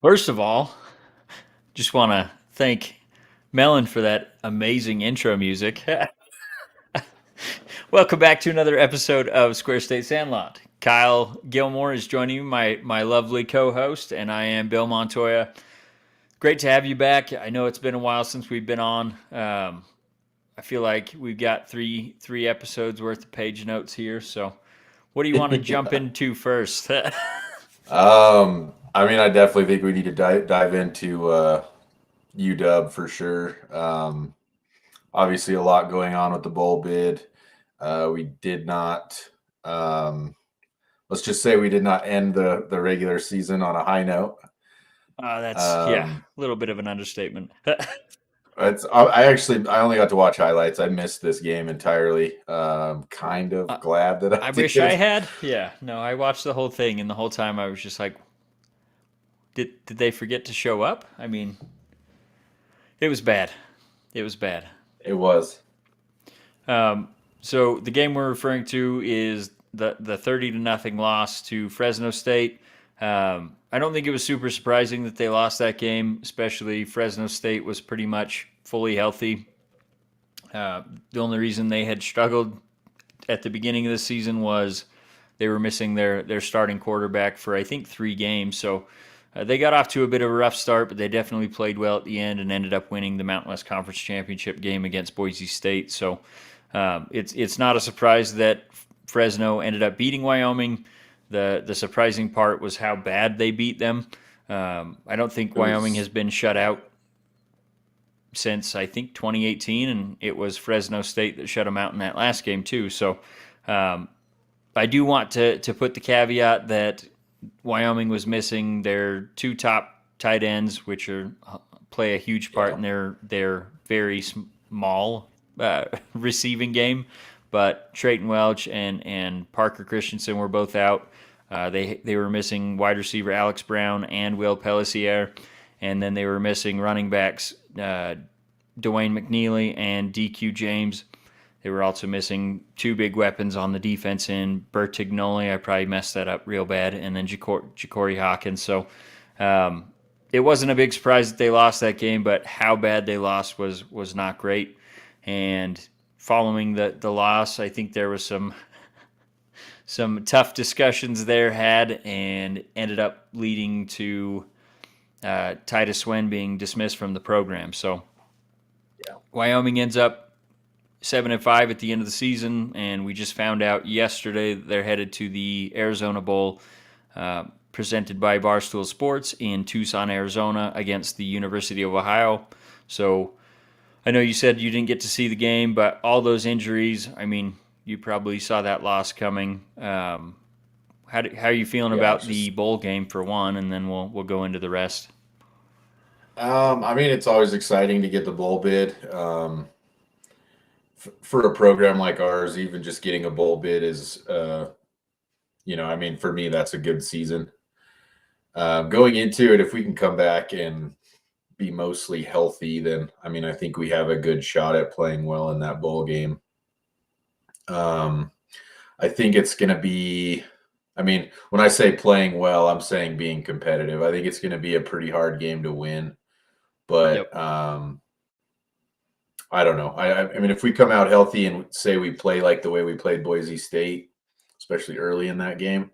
First of all, just want to thank Melon for that amazing intro music. Welcome back to another episode of Square State Sandlot. Kyle Gilmore is joining me, my lovely co-host, and I am Bill Montoya. Great to have you back. I know it's been a while since we've been on. I feel like we've got three episodes worth of page notes here. So, what do you want to jump into first? I definitely think we need to dive into UW for sure. Obviously, a lot going on with the bowl bid. We did not. Let's just say we did not end the regular season on a high note. That's a Um, little bit of an understatement. I only got to watch highlights. I missed this game entirely. Kind of Uh, glad that I I wish I did. had. Yeah, no, I watched the whole thing, and the whole time I was just like, did they forget to show up? I mean, it was bad. It was bad. It was. Um, so the game we're referring to is the 30-0 loss to Fresno State. I don't think it was super surprising that they lost that game, especially Fresno State was pretty much fully healthy. The only reason they had struggled at the beginning of the season was they were missing their starting quarterback for I think 3 games. So they got off to a bit of a rough start, but they definitely played well at the end and ended up winning the Mountain West Conference Championship game against Boise State. So it's not a surprise that Fresno ended up beating Wyoming. The surprising part was how bad they beat them. I don't think It Wyoming has was. been shut out since I think 2018, and it was Fresno State that shut them out in that last game too. So um, I do want to put the caveat that Wyoming was missing their 2 top tight ends, which are play a huge part Yeah. in their very small receiving game. But Trayton Welch and Parker Christensen were both out. They were missing wide receiver Alex Brown and Will Pellissier, and then they were missing running backs Dwayne McNeely and DQ James. They were also missing 2 big weapons on the defense in Bertignoli. I probably messed that up real bad, and then Ja'Cory Hawkins. So um, it wasn't a big surprise that they lost that game, but how bad they lost was not great. And following the loss, I think there was some tough discussions there had, and ended up leading to Titus Swen being dismissed from the program. So Yeah. Wyoming ends up 7-5 at the end of the season, and we just found out yesterday that they're headed to the Arizona Bowl, presented by Barstool Sports in Tucson, Arizona, against the University of Ohio. So I know you said you didn't get to see the game, but all those injuries, I mean, you probably saw that loss coming. How are you feeling Yeah. about It's the just. bowl game for one, and then we'll go into the rest. It's always exciting to get the bowl bid. For a program like ours, even just getting a bowl bid is, for me, that's a good season. Going into it, if we can come back and be mostly healthy, then I think we have a good shot at playing well in that bowl game. Um, I think it's going to be. When I say playing well, I'm saying being competitive. I think it's going to be a pretty hard game to win, Yep. but I don't know. If we come out healthy and say we play like the way we played Boise State, especially early in that game,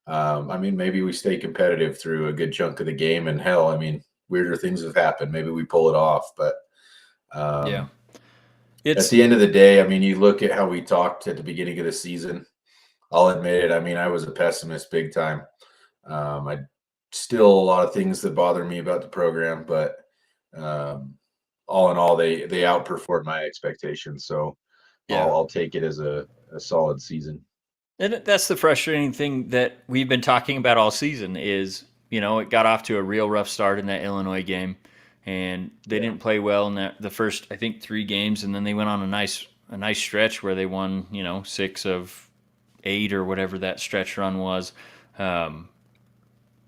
maybe we stay competitive through a good chunk of the game. And hell, weirder things have happened. Maybe we pull it off. But Yeah. um, at It's the end of the day, you look at how we talked at the beginning of the season. I'll admit it. I was a pessimist big time. I still a lot of things that bother me about the program, but um, all in all, they outperformed my expectations. So yeah. I'll take it as a solid season. And that's the frustrating thing that we've been talking about all season is, it got off to a real rough start in that Illinois game, and they Yeah, didn't play well in the first I think 3 games, and then they went on a nice stretch where they won, 6 of 8 or whatever that stretch run was. Um,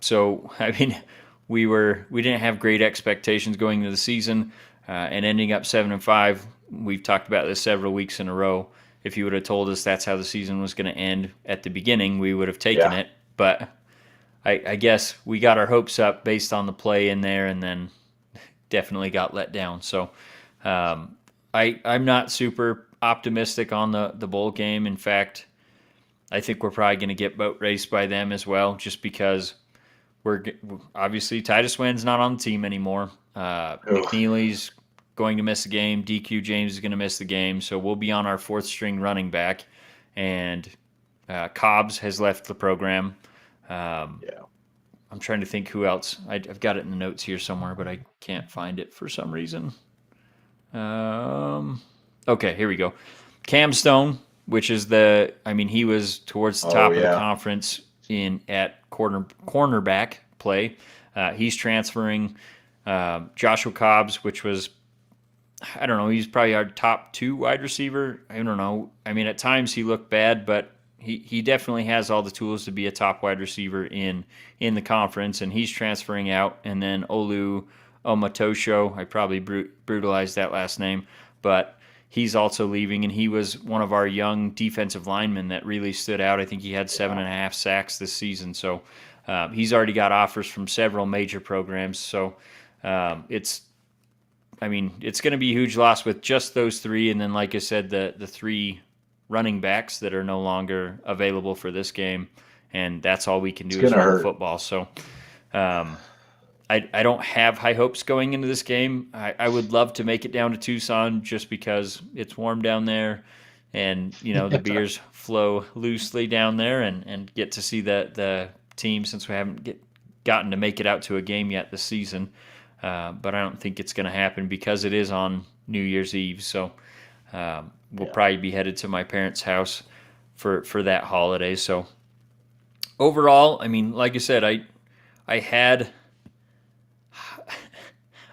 so I mean, we didn't have great expectations going into the season, and ending up 7-5. We've talked about this several weeks in a row. If you would have told us that's how the season was going to end at the beginning, we would have taken yeah, it. But I guess we got our hopes up based on the play in there, and then definitely got let down. So I'm not super optimistic on the bowl game. In fact, I think we're probably going to get boat raced by them as well, just because we're obviously Titus Wynn's not on the team anymore. Oh, McNeely's going to miss the game. DQ James is going to miss the game, so we'll be on our fourth string running back, and Cobbs has left the program. yeah. I'm trying to think who else. I've got it in the notes here somewhere, but I can't find it for some reason. Okay, here we go. Cam Stone, which is he was towards the Oh, top of the yeah. conference in at cornerback play. He's transferring. Joshua Cobbs, which was, I don't know, he's probably our top 2 wide receiver. I don't know. I mean, at times he looked bad, but he definitely has all the tools to be a top wide receiver in the conference, and he's transferring out. And then Olu Omatosho, I probably brutalized that last name, but he's also leaving, and he was one of our young defensive linemen that really stood out. I think he had 7.5 sacks this season. So he's already got offers from several major programs. So it's going to be a huge loss with just those 3, and then, like I said, the 3 running backs that are no longer available for this game, and that's all we can It's do is gonna run the hurt. football. So I don't have high hopes going into this game. I would love to make it down to Tucson just because it's warm down there, and the beers flow loosely down there, and get to see the team since we haven't gotten to make it out to a game yet this season. But I don't think it's going to happen because it is on New Year's Eve. So we'll Yeah. probably be headed to my parents' house for that holiday. So overall, I mean, like I said, I had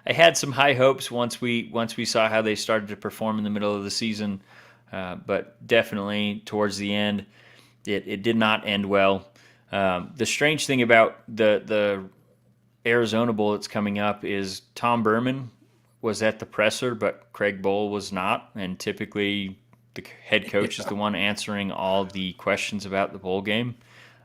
I had some high hopes once we saw how they started to perform in the middle of the season, but definitely towards the end, it did not end well. The strange thing about the Arizona Bowl that's coming up is Tom Berman was at the presser, but Craig Bowl was not, and typically the head coach is Yeah. the one answering all the questions about the bowl game.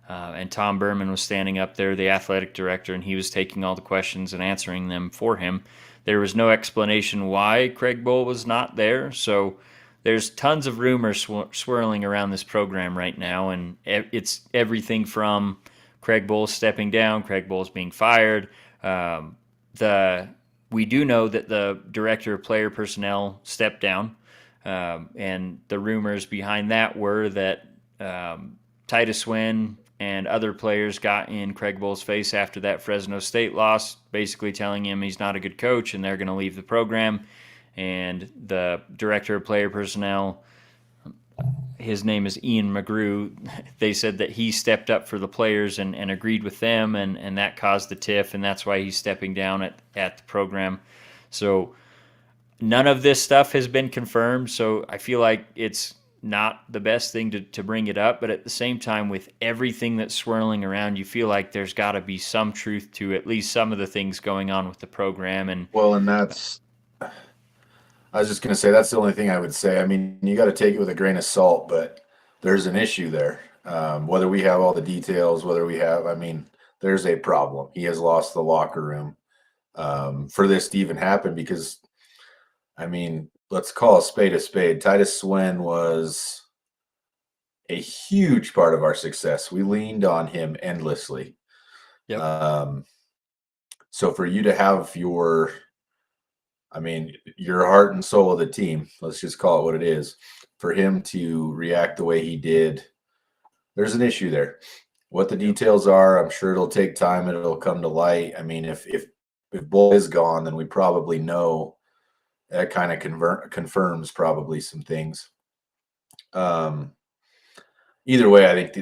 And Tom Berman was standing up there, the athletic director, and he was taking all the questions and answering them for him. There was no explanation why Craig Bowl was not there, so there's tons of rumors swirling around this program right now, and it's everything from Craig Bowl stepping down, Craig Bowl's being fired. The We do know that the director of player personnel stepped down, and the rumors behind that were that Titus Wynn and other players got in Craig Bowl's face after that Fresno State loss, basically telling him he's not a good coach and they're going to leave the program. And the director of player personnel, his name is Ian McGrew, they said that he stepped up for the players and agreed with them, and that caused the tiff, and that's why he's stepping down at the program. So none of this stuff has been confirmed, so I feel like it's not the best thing to bring it up, but at the same time, with everything that's swirling around, you feel like there's got to be some truth to at least some of the things going on with the program. And Well, and I was just gonna say that's the only thing I would say. I mean, you got to take it with a grain of salt, but there's an issue there. Whether we have all the details, I mean, there's a problem. He has lost the locker room for this to even happen because, I mean, let's call a spade a spade. Titus Swin was a huge part of our success. We leaned on him endlessly. yep, Um, so for you to have I mean, your heart and soul of the team, let's just call it what it is, for him to react the way he did, there's an issue there. What the yep. details are, I'm sure it'll take time and it'll come to light. I mean, if Bull is gone, then we probably know that kind of confirms probably some things. Um, Either way, I think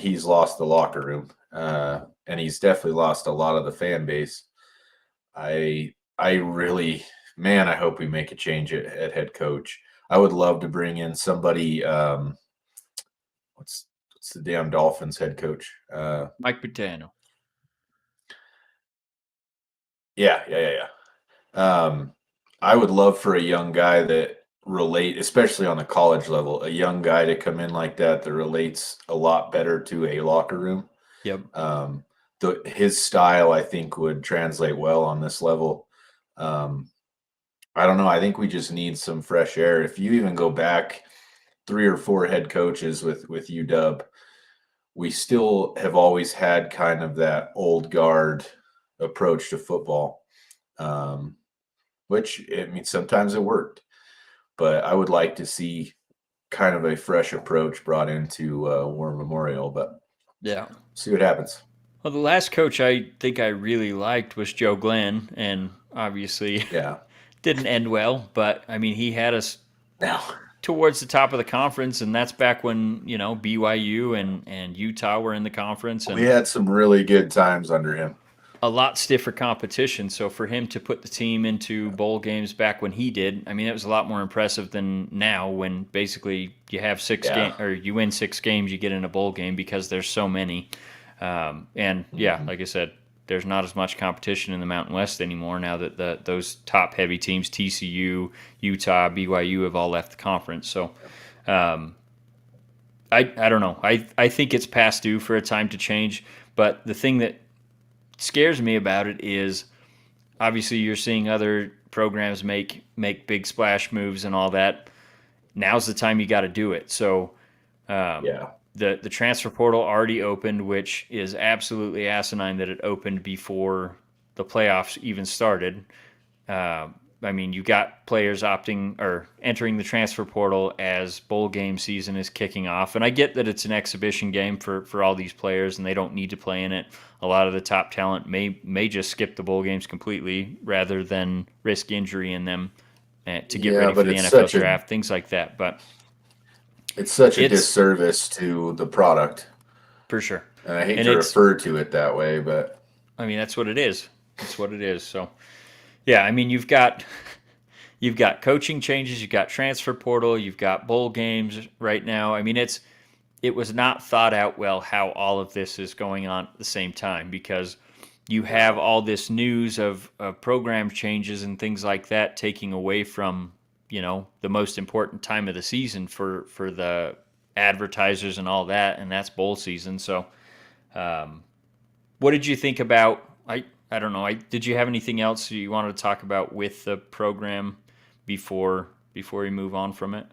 he's lost the locker room, and he's definitely lost a lot of the fan base. I really, man, I hope we make a change at head coach. I would love to bring in somebody. What's the damn Dolphins head coach? Mike Patano. Yeah, yeah, yeah, yeah. I would love for a young guy that especially on the college level, a young guy to come in like that relates a lot better to a locker room. Yep. Um, his style, I think, would translate well on this level. I don't know. I think we just need some fresh air. If you even go back 3 or 4 head coaches with UW, we still have always had kind of that old guard approach to football, which, I mean, sometimes it worked. But I would like to see kind of a fresh approach brought into War Memorial, but Yeah. see what happens. Well, the last coach I think I really liked was Joe Glenn, and obviously Yeah. didn't end well. But I mean, he had us Now, towards the top of the conference, and that's back when BYU and Utah were in the conference, we and had some really good times under him. a lot stiffer competition. So for him to put the team into bowl games back when he did, I mean, it was a lot more impressive than now when basically you have or you win 6 games, you get in a bowl game because there's so many. And yeah, like I said, there's not as much competition in the Mountain West anymore now that those top heavy teams, TCU, Utah, BYU, have all left the conference. So I don't know. I think it's past due for a time to change. But the thing that scares me about it is obviously you're seeing other programs make big splash moves and all that. Now's the time you got to do it. So Yeah. the transfer portal already opened, which is absolutely asinine that it opened before the playoffs even started. I mean, you got players opting or entering the transfer portal as bowl game season is kicking off. And I get that it's an exhibition game for all these players and they don't need to play in it. A lot of the top talent may just skip the bowl games completely rather than risk injury in them to get ready for the NFL draft, things like that. But it's such a disservice to the product. For sure. And I hate to refer to it that way, but I mean, that's what it is. That's what it is. So yeah, I mean, you've got coaching changes, you've got transfer portal, you've got bowl games right now. I mean, it was not thought out well how all of this is going on at the same time because you have all this news of program changes and things like that taking away from, the most important time of the season for the advertisers and all that, and that's bowl season. So what did you think about I don't know. Did you have anything else you wanted to talk about with the program before we move on from it?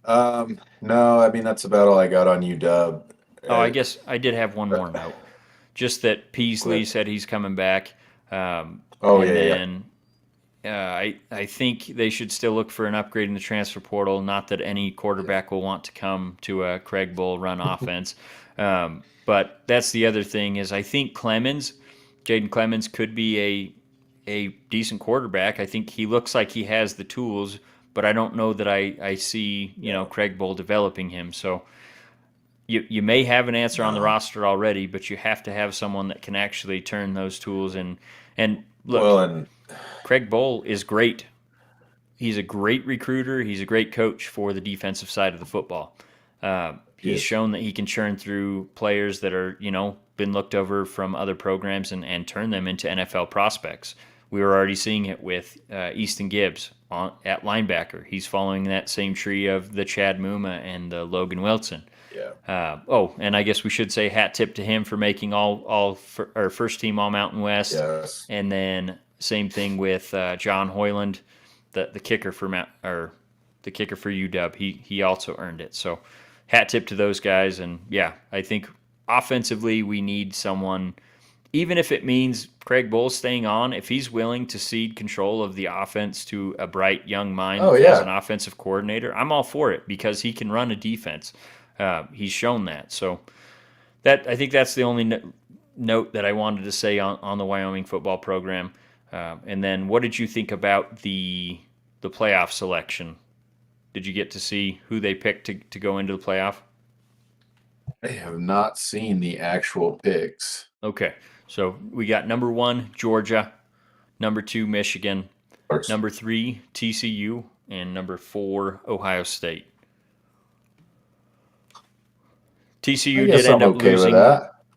No, I mean that's about all I got on UW. Oh, I guess I did have one more note. Just that Peasley said he's coming back. I think they should still look for an upgrade in the transfer portal. Not that any quarterback will want to come to a Craig Bull run offense. But that's the other thing is I think Jaden Clemens could be a decent quarterback. I think he looks like he has the tools, but I don't know that I see, Craig Bull developing him. So you may have an answer on the roster already, but you have to have someone that can actually turn those tools and look, Craig Bull is great. He's a great recruiter. He's a great coach for the defensive side of the football. He's shown that he can churn through players that are, been looked over from other programs and turn them into NFL prospects. We were already seeing it with Easton Gibbs at linebacker. He's following that same tree of the Chad Muma and the Logan Wilson. Yeah. And I guess we should say hat tip to him for making all first team All Mountain West. Yes. And then same thing with John Hoyland, the kicker for the kicker for UW. He also earned it. So hat tip to those guys. And yeah, I think offensively we need someone, even if it means Craig Bull staying on, if he's willing to cede control of the offense to a bright young mind as an offensive coordinator, I'm all for it because he can run a defense. He's shown that. So I think that's the only note that I wanted to say on the Wyoming football program. And then what did you think about the playoff selection? Did you get to see who they picked to go into the playoff? I have not seen the actual picks. Okay. So we got number 1, Georgia, number 2, Michigan, number 3, TCU, and number 4, Ohio State. TCU did end up losing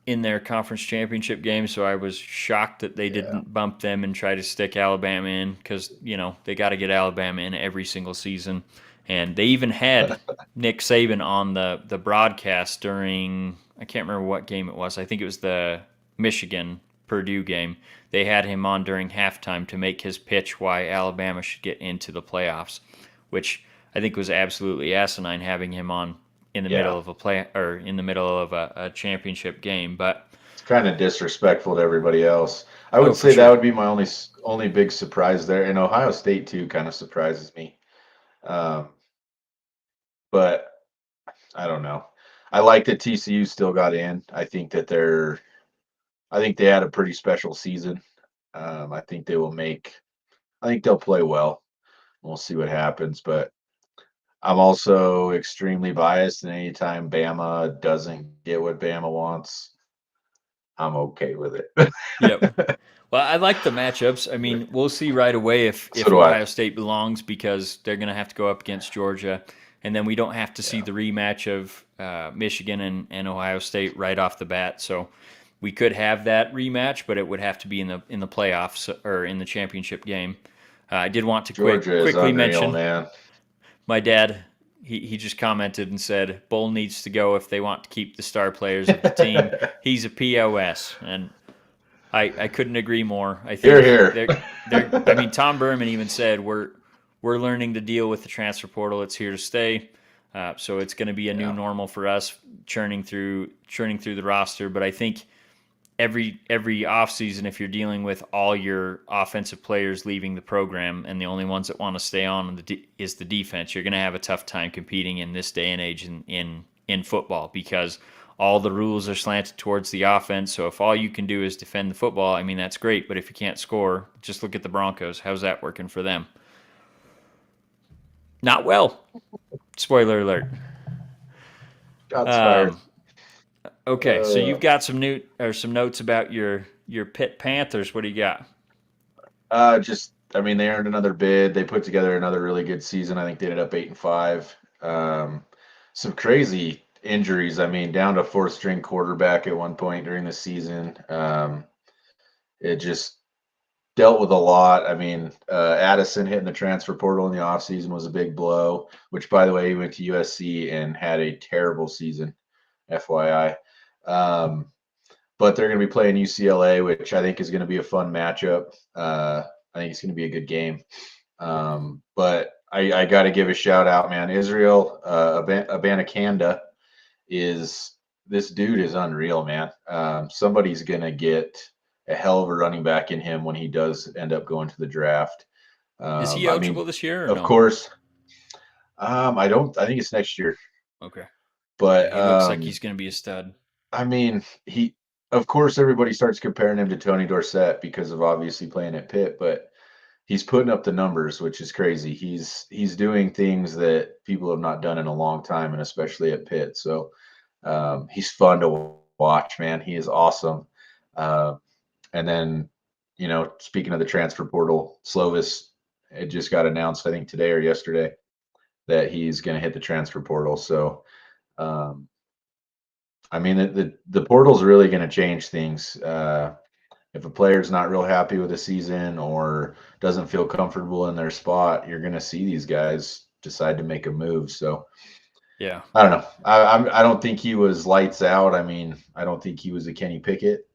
in their conference championship game, so I was shocked that they didn't bump them and try to stick Alabama in because, they got to get Alabama in every single season. And they even had Nick Saban on the broadcast during, I can't remember what game it was. I think it was the Michigan Purdue game, they had him on during halftime to make his pitch why Alabama should get into the playoffs, which I think was absolutely asinine having him on in the Yeah, middle of a play or in the middle of a championship game. But it's kind of disrespectful to everybody else. I oh, would for say that sure. would be my only big surprise there. And Ohio State too kind of surprises me. Um, but I don't know. I like that TCU still got in. I think they had a pretty special season. I think they will make. I think they'll play well. We'll see what happens, but I'm also extremely biased, and anytime Bama doesn't get what Bama wants, I'm okay with it. Yep. Well, I like the matchups. I mean, we'll see right away So if do I. Ohio State belongs because they're going to have to go up against Georgia, and then we don't have to see Yeah. the rematch of Michigan and Ohio State right off the bat. So we could have that rematch, but it would have to be in the playoffs or in the championship game. I did want to Georgia is quickly unreal, mention man. my dad. He just commented and said Bull needs to go if they want to keep the star players of the team. He's a POS, and I couldn't agree more. I Here, think here. they're I mean Tom Berman even said we're learning to deal with the transfer portal. It's here to stay. So it's going to be a new Yeah. normal for us churning through the roster. But I think every offseason, if you're dealing with all your offensive players leaving the program and the only ones that want to stay on is the defense, you're going to have a tough time competing in this day and age in football because all the rules are slanted towards the offense. So if all you can do is defend the football, I mean, that's great. But if you can't score, just look at the Broncos. How's that working for them? Not well. Spoiler alert. Shots fired. Um, okay, so Uh, you've got some notes about your Pitt Panthers. What do you got? I mean, they earned another bid. They put together another really good season. I think they ended up 8-5. Some crazy injuries. I mean, down to fourth string quarterback at one point during the season. It just dealt with a lot. I mean, Addison hitting the transfer portal in the offseason was a big blow, which, by the way, he went to USC and had a terrible season, FYI. But they're going to be playing UCLA, which I think is going to be a fun matchup. I think it's going to be a good game. But I got to give a shout out, man. Israel Abanikanda is this dude is unreal, man. Somebody's going to get a hell of a running back in him when he does end up going to the draft. Is he I mean, eligible this year or of no? course, I don't. I think it's next year, Okay. Yeah, but he looks like he's going to be a stud. I mean, of course, everybody starts comparing him to Tony Dorsett because of obviously playing at Pitt, but he's putting up the numbers, which is crazy. He's doing things that people have not done in a long time, and especially at Pitt. So he's fun to watch, man. He is awesome. Uh, and then, speaking of the transfer portal, Slovis, it just got announced, I think today or yesterday, that he's going to hit the transfer portal. So, um, I mean, the portal's really going to change things. If a player's not real happy with the season or doesn't feel comfortable in their spot, you're going to see these guys decide to make a move. So Yeah. I don't know. I don't think he was lights out. I mean, I don't think he was a Kenny Pickett.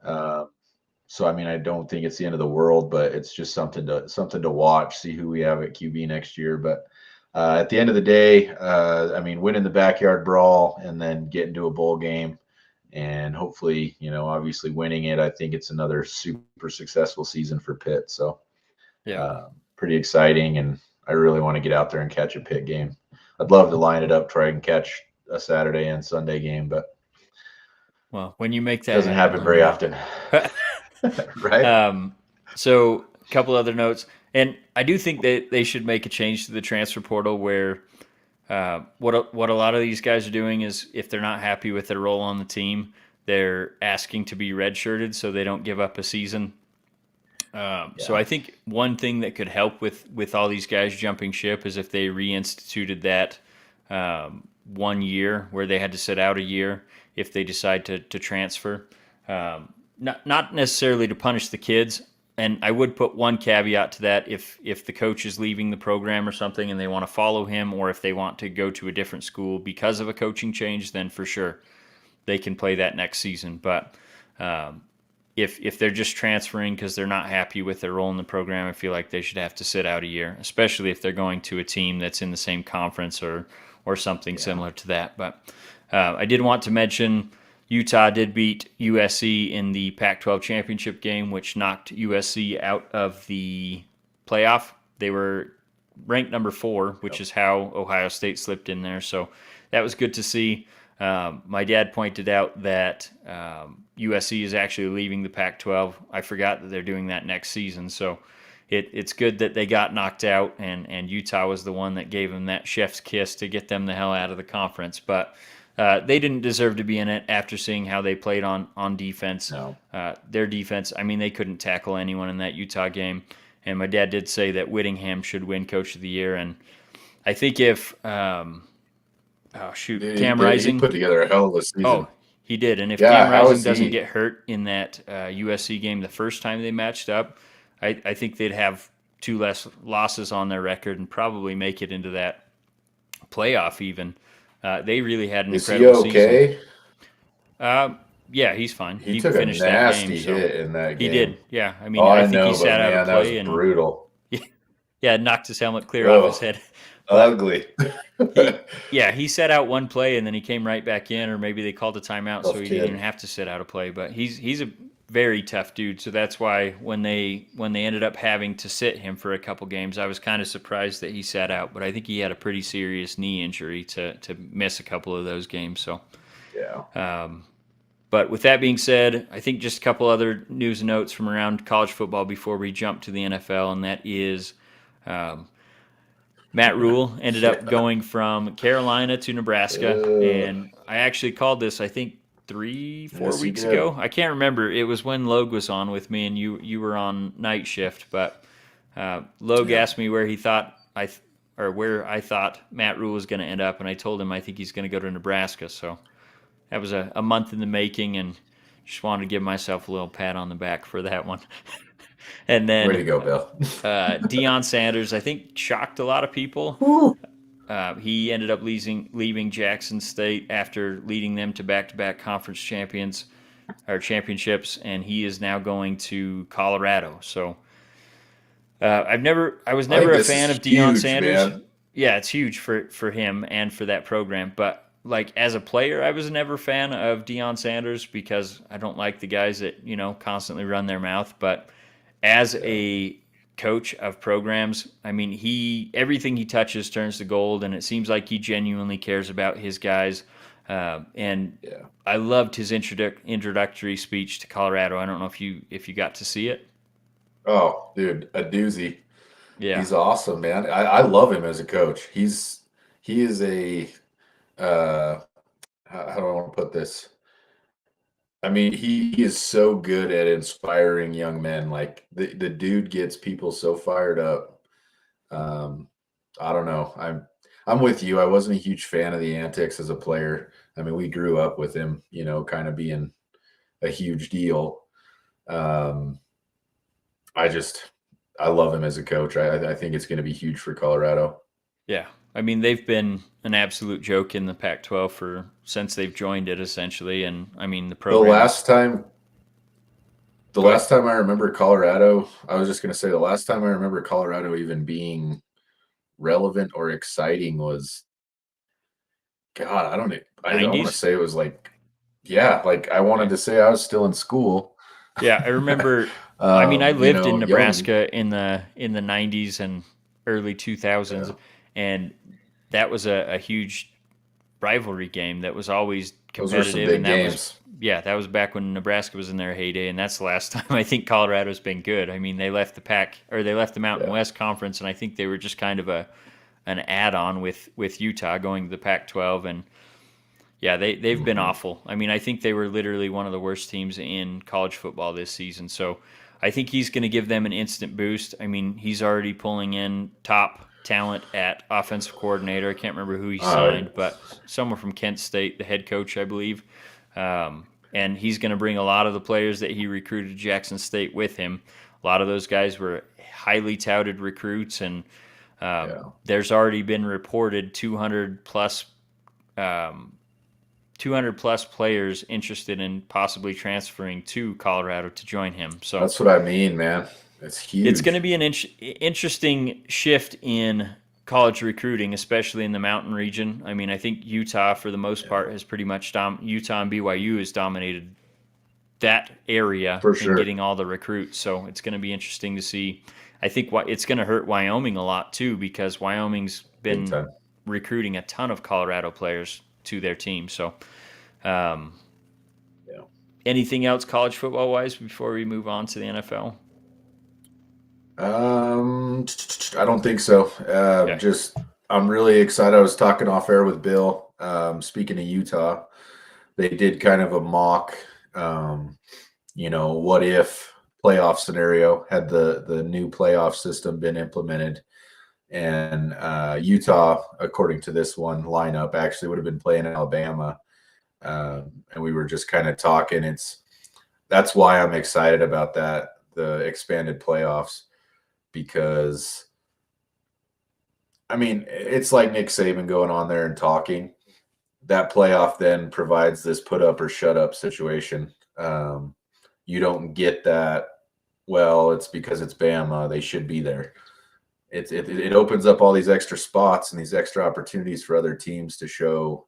Uh, so I mean, I don't think it's the end of the world, but it's just something to watch. See who we have at QB next year. But at the end of the day, I mean, winning the backyard brawl and then getting to a bowl game and hopefully, obviously winning it. I think it's another super successful season for Pitt. So Yeah. pretty exciting, and I really want to get out there and catch a Pitt game. I'd love to line it up, try and catch a Saturday and Sunday game, but Well, when you make that doesn't happen, happen let me very know. often, right? So a couple other notes, and I do think that they should make a change to the transfer portal where what a lot of these guys are doing is if they're not happy with their role on the team, they're asking to be redshirted so they don't give up a season. So Yeah, I think one thing that could help with all these guys jumping ship is if they reinstituted that 1 year where they had to sit out a year if they decide to transfer. Not necessarily to punish the kids. And I would put one caveat to that if the coach is leaving the program or something and they want to follow him, or if they want to go to a different school because of a coaching change, then for sure they can play that next season. But If they're just transferring because they're not happy with their role in the program, I feel like they should have to sit out a year, especially if they're going to a team that's in the same conference or something similar to that. But I did want to mention Utah did beat USC in the Pac-12 championship game, which knocked USC out of the playoff. They were ranked number 4, which is how Ohio State slipped in there. So that was good to see. My dad pointed out that USC is actually leaving the Pac-12. I forgot that they're doing that next season. So it's good that they got knocked out, and Utah was the one that gave them that chef's kiss to get them the hell out of the conference. But they didn't deserve to be in it after seeing how they played on defense. No. Their defense, I mean, they couldn't tackle anyone in that Utah game. And my dad did say that Whittingham should win Coach of the Year. And I think if Cam Rising. He put together a hell of a season. Oh, he did. And if Cam Rising doesn't get hurt in that USC game the first time they matched up, I think they'd have 2 less losses on their record and probably make it into that playoff even. They really had an incredible season. Is he okay? Yeah, he's fine. He took finished a nasty hit in that game. He did. Yeah, I mean, I think he sat out of play. That was brutal. Yeah, knocked his helmet clear off his head. Ugly. he sat out one play and then he came right back in, or maybe they called a timeout, so he didn't even have to sit out a play. But he's a very tough dude, so that's why when they ended up having to sit him for a couple games, I was kind of surprised that he sat out. But I think he had a pretty serious knee injury to miss a couple of those games. So yeah. But with that being said, I think just a couple other news and notes from around college football before we jump to the NFL, and that is Matt Rule ended up going from Carolina to Nebraska, and I actually called this, I think, 3-4 weeks ago. I can't remember. It was when Logue was on with me, and you were on night shift. But Logue asked me where he thought where I thought Matt Rule was going to end up, and I told him I think he's going to go to Nebraska. So that was a month in the making, and just wanted to give myself a little pat on the back for that one. And then, way to go, Bill. Deion Sanders, I think, shocked a lot of people. He ended up leaving Jackson State after leading them to back-to-back conference championships, and he is now going to Colorado. So I was never a fan of Deion Sanders. Man. Yeah, it's huge for him and for that program, but like as a player, I was never a fan of Deion Sanders because I don't like the guys that, constantly run their mouth. But as a coach of programs, I mean, everything he touches turns to gold, and it seems like he genuinely cares about his guys. And I loved his introductory speech to Colorado. I don't know if you got to see it. Oh, dude, a doozy. Yeah, he's awesome, man. I love him as a coach. He is a how do I want to put this? I mean, he is so good at inspiring young men. Like the dude gets people so fired up. I don't know. I'm with you. I wasn't a huge fan of the antics as a player. I mean, we grew up with him, kind of being a huge deal. I love him as a coach. I think it's going to be huge for Colorado. Yeah. I mean, they've been an absolute joke in the Pac-12 since they've joined it, essentially. And I mean, the program. The last time I remember Colorado, I was just going to say the last time I remember Colorado even being relevant or exciting was, God, I don't want to say it was like, I wanted to say I was still in school. Yeah, I remember. I mean, I lived in Nebraska in the 90s and early 2000s. And that was a huge rivalry game that was always competitive. Those were some big games. That was back when Nebraska was in their heyday, and that's the last time I think Colorado's been good. I mean, they left the Mountain West Conference, and I think they were just kind of an add-on with Utah going to the Pac-12, and they've been awful. I mean, I think they were literally one of the worst teams in college football this season. So I think he's going to give them an instant boost. I mean, he's already pulling in top talent at offensive coordinator. I can't remember who he signed, but someone from Kent State, the head coach, I believe. And he's going to bring a lot of the players that he recruited to Jackson State with him. A lot of those guys were highly touted recruits, and there's already been reported 200 plus 200 plus players interested in possibly transferring to Colorado to join him. So that's what I mean, man. It's huge. it's going to be an interesting shift in college recruiting, especially in the mountain region. I mean, I think Utah, for the most part, has pretty much Utah and BYU has dominated that area For in sure. getting all the recruits. So it's going to be interesting to see. I think it's going to hurt Wyoming a lot too, because Wyoming's been recruiting a ton of Colorado players to their team. So, anything else college football wise before we move on to the NFL? I don't think so. Okay. Just I'm really excited. I was talking off air with Bill. Speaking of Utah, they did kind of a mock, what if playoff scenario had the new playoff system been implemented, and Utah, according to this one lineup, actually would have been playing Alabama, and we were just kind of talking. That's why I'm excited about that, the expanded playoffs, because I mean, it's like Nick Saban going on there and talking. That playoff then provides this put up or shut up situation. You don't get that. Well, it's because it's Bama. They should be there. It opens up all these extra spots and these extra opportunities for other teams to show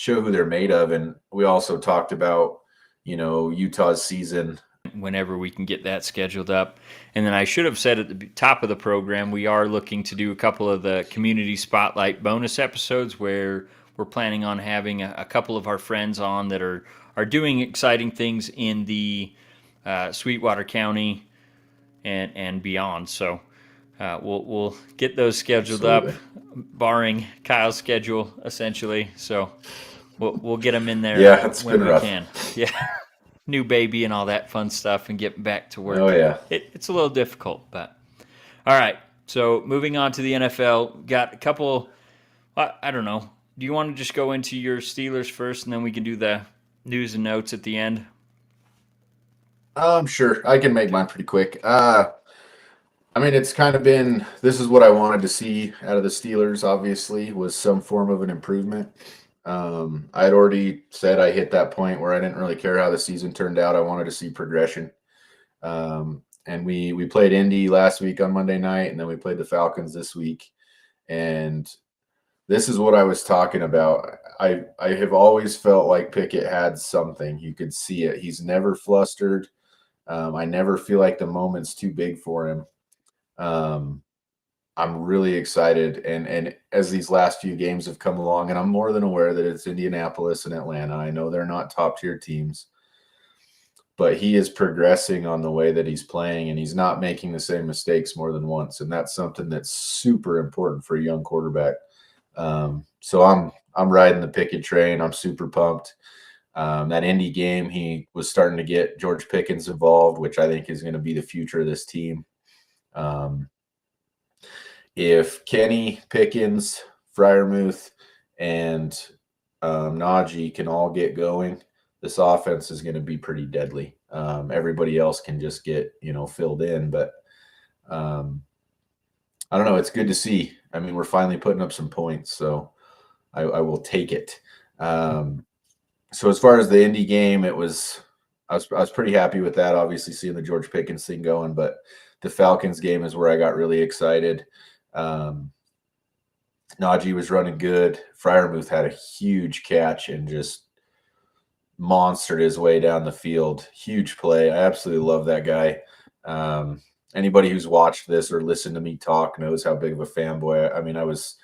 who they're made of. And we also talked about, Utah's season. Whenever we can get that scheduled up. And then I should have said at the top of the program, we are looking to do a couple of the community spotlight bonus episodes where we're planning on having a couple of our friends on that are doing exciting things in the Sweetwater County and beyond. So we'll get those scheduled Absolutely. up, barring Kyle's schedule, essentially. So we'll get them in there when we can. Yeah. New baby and all that fun stuff and getting back to work. Oh, yeah. It's a little difficult, but all right. So moving on to the NFL, got a couple, I don't know. Do you want to just go into your Steelers first and then we can do the news and notes at the end? Sure. I can make mine pretty quick. I mean, it's kind of been, this is what I wanted to see out of the Steelers, obviously, was some form of an improvement. I had already said I hit that point where I didn't really care how the season turned out. I wanted to see progression. And we played Indy last week on Monday night, and then we played the Falcons this week. And this is what I was talking about. I have always felt like Pickett had something. You could see it. He's never flustered. I never feel like the moment's too big for him. I'm really excited, and as these last few games have come along, and I'm more than aware that it's Indianapolis and Atlanta. I know they're not top tier teams, but he is progressing on the way that he's playing, and he's not making the same mistakes more than once, and that's something that's super important for a young quarterback. So I'm riding the Pickett train. I'm super pumped. That Indy game, he was starting to get George Pickens involved, which I think is going to be the future of this team. If Kenny Pickens, Freiermuth, and Najee can all get going, this offense is going to be pretty deadly. Everybody else can just get filled in, but I don't know. It's good to see. I mean, we're finally putting up some points, so I will take it. So as far as the Indy game, I was pretty happy with that. Obviously, seeing the George Pickens thing going, but the Falcons game is where I got really excited. Najee was running good. Freiermuth had a huge catch and just monstered his way down the field. Huge play. I absolutely love that guy. Anybody who's watched this or listened to me talk knows how big of a fanboy. I mean, I was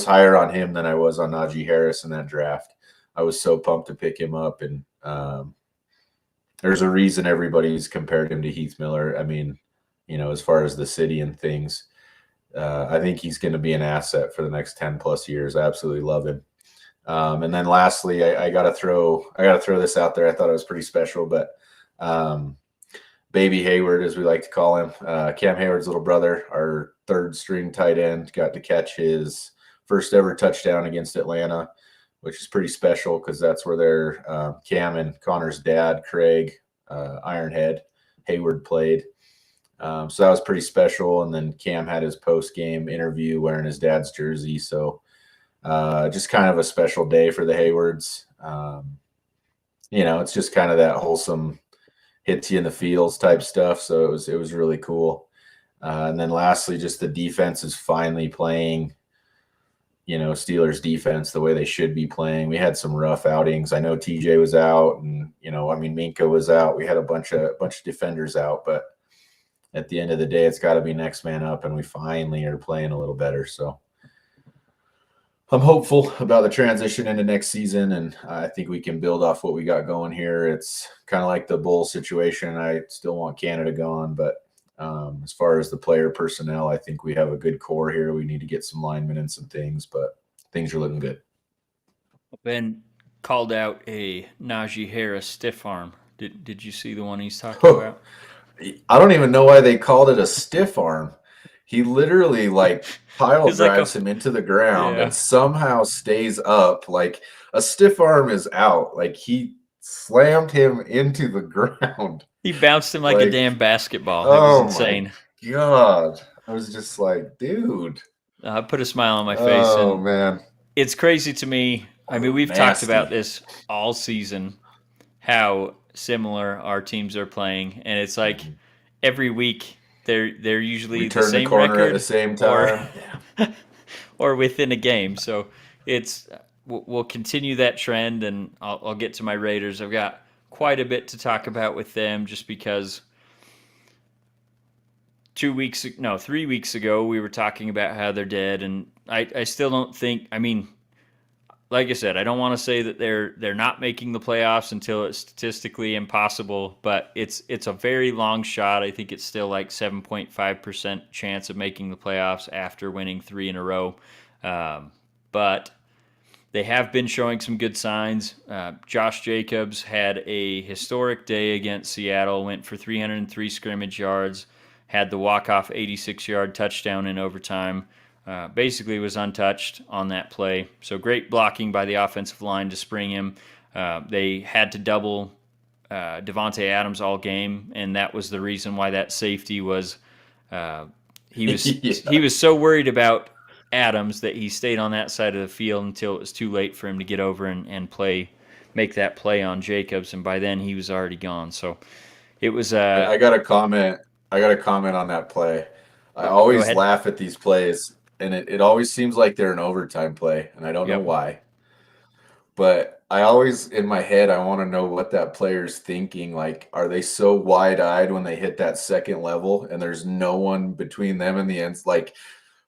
higher on him than I was on Najee Harris in that draft. I was so pumped to pick him up, and there's a reason everybody's compared him to Heath Miller. I mean, as far as the city and things. I think he's going to be an asset for the next 10 plus years. I absolutely love him. And then lastly, I got to throw this out there. I thought it was pretty special, but Baby Hayward, as we like to call him, Cam Hayward's little brother, our third string tight end, got to catch his first ever touchdown against Atlanta, which is pretty special because that's where their Cam and Connor's dad, Craig Ironhead Hayward, played. So that was pretty special. And then Cam had his post-game interview wearing his dad's jersey. So just kind of a special day for the Haywards. It's just kind of that wholesome, hits you in the feels type stuff. So it was really cool. And then lastly, just the defense is finally playing, Steelers defense the way they should be playing. We had some rough outings. I know TJ was out, and Minka was out. We had a bunch of defenders out, but at the end of the day, it's got to be next man up, and we finally are playing a little better. So I'm hopeful about the transition into next season, and I think we can build off what we got going here. It's kind of like the Bull situation. I still want Canada gone, but as far as the player personnel, I think we have a good core here. We need to get some linemen and some things, but things are looking good. Ben called out a Najee Harris stiff arm. Did you see the one he's talking about? I don't even know why they called it a stiff arm. He literally pile drives him into the ground and somehow stays up. Like a stiff arm is out. Like he slammed him into the ground. He bounced him like a damn basketball. It was insane. My God. I was just like, dude. I put a smile on my face. Oh, man. It's crazy to me. I mean, we've talked about this all season, how similar our teams are playing. And it's like every week they're usually the same record at the same time. Or within a game. So we'll continue that trend, and I'll get to my Raiders. I've got quite a bit to talk about with them just because 3 weeks ago we were talking about how they're dead, and I still don't think, like I said, I don't want to say that they're not making the playoffs until it's statistically impossible, but it's a very long shot. I think it's still like 7.5% chance of making the playoffs after winning 3 in a row. But they have been showing some good signs. Josh Jacobs had a historic day against Seattle, went for 303 scrimmage yards, had the walk-off 86-yard touchdown in overtime. Basically was untouched on that play. So great blocking by the offensive line to spring him. They had to double Devontae Adams all game, and that was the reason why that safety was he was so worried about Adams that he stayed on that side of the field until it was too late for him to get over and make that play on Jacobs, and by then he was already gone. So it was I got a comment on that play. I always laugh at these plays, and it always seems like they're an overtime play, and I don't know why. But I always, in my head, I want to know what that player's thinking. Like, are they so wide-eyed when they hit that second level and there's no one between them and the ends? Like,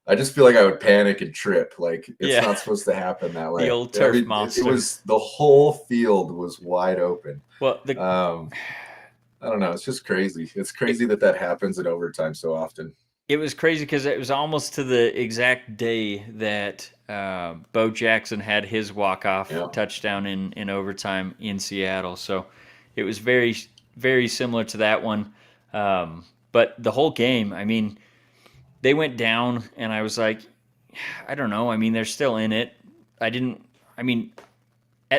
I just feel like I would panic and trip. Like, it's not supposed to happen that way. The old turf monster. It was, the whole field was wide open. Well, I don't know. It's just crazy. It's crazy that happens in overtime so often. It was crazy because it was almost to the exact day that Bo Jackson had his walk-off touchdown in overtime in Seattle. So it was very, very similar to that one. But the whole game, they went down, and I was like, I don't know. They're still in it. At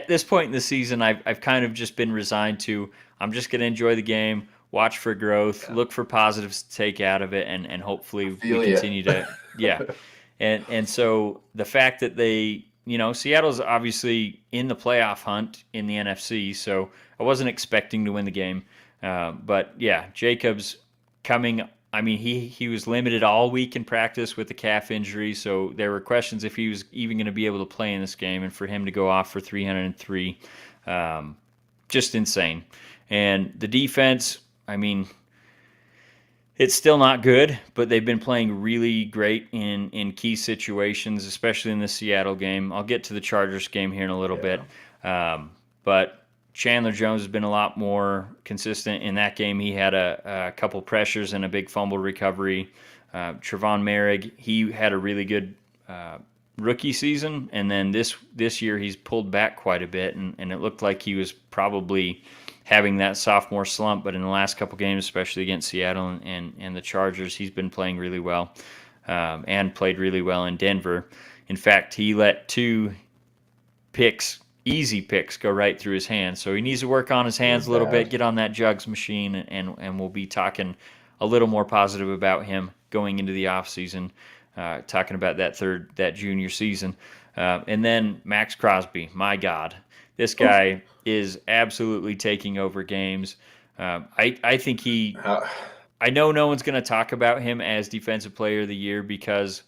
this point in the season, I've kind of just been resigned to, I'm just going to enjoy the game, watch for growth, look for positives to take out of it, and hopefully we continue to and so the fact that they, Seattle's obviously in the playoff hunt in the NFC, so I wasn't expecting to win the game. But yeah, Jacobs coming, he was limited all week in practice with the calf injury, so there were questions if he was even going to be able to play in this game, and for him to go off for 303, just insane. And the defense, it's still not good, but they've been playing really great in key situations, especially in the Seattle game. I'll get to the Chargers game here in a little bit. But Chandler Jones has been a lot more consistent in that game. He had a couple pressures and a big fumble recovery. Trevon Merrick, he had a really good rookie season, and then this year he's pulled back quite a bit, and it looked like he was probably having that sophomore slump, but in the last couple games, especially against Seattle and the Chargers, he's been playing really well and played really well in Denver. In fact, he let 2 easy picks, go right through his hands. So he needs to work on his hands a little bit, get on that jugs machine, and we'll be talking a little more positive about him going into the offseason, talking about that junior season. And then Max Crosby, my God. This guy is absolutely taking over games. I think How, I know no one's going to talk about him as Defensive Player of the Year because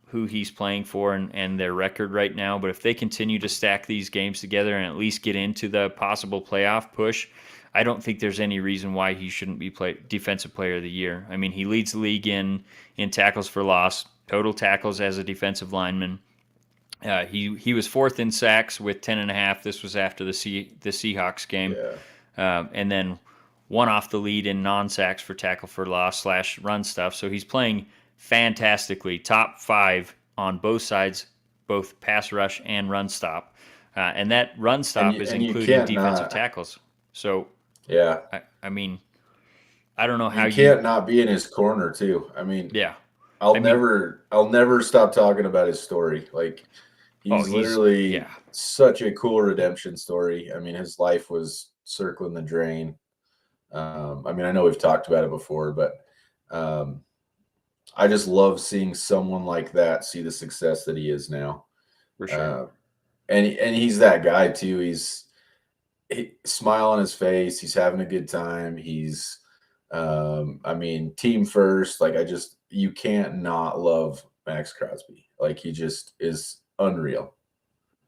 who he's playing for and their record right now. But if they continue to stack these games together and at least get into the possible playoff push, I don't think there's any reason why he shouldn't be Defensive Player of the Year. I mean, he leads the league in tackles for loss, total tackles as a defensive lineman. He was fourth in sacks with 10.5. This was after the Seahawks game, yeah. and then one off the lead in non-sacks for tackle for loss / run stuff. So he's playing fantastically, top 5 on both sides, both pass rush and run stop, and that run stop is And you including can't defensive not. tackles. So Yeah. I mean, I don't know how You you. can't not be in his corner too. I mean, Yeah, I'll I mean, never stop talking about his story. Like oh, he's he's literally yeah. such a cool redemption story. I mean, his life was circling the drain. I mean, I know we've talked about it before, but um, I just love seeing someone like that see the success that he is now. For sure. Uh, and he's that guy too. Smile on his face. He's having a good time. I mean, team first. Like you can't not love Max Crosby. Like he just is unreal.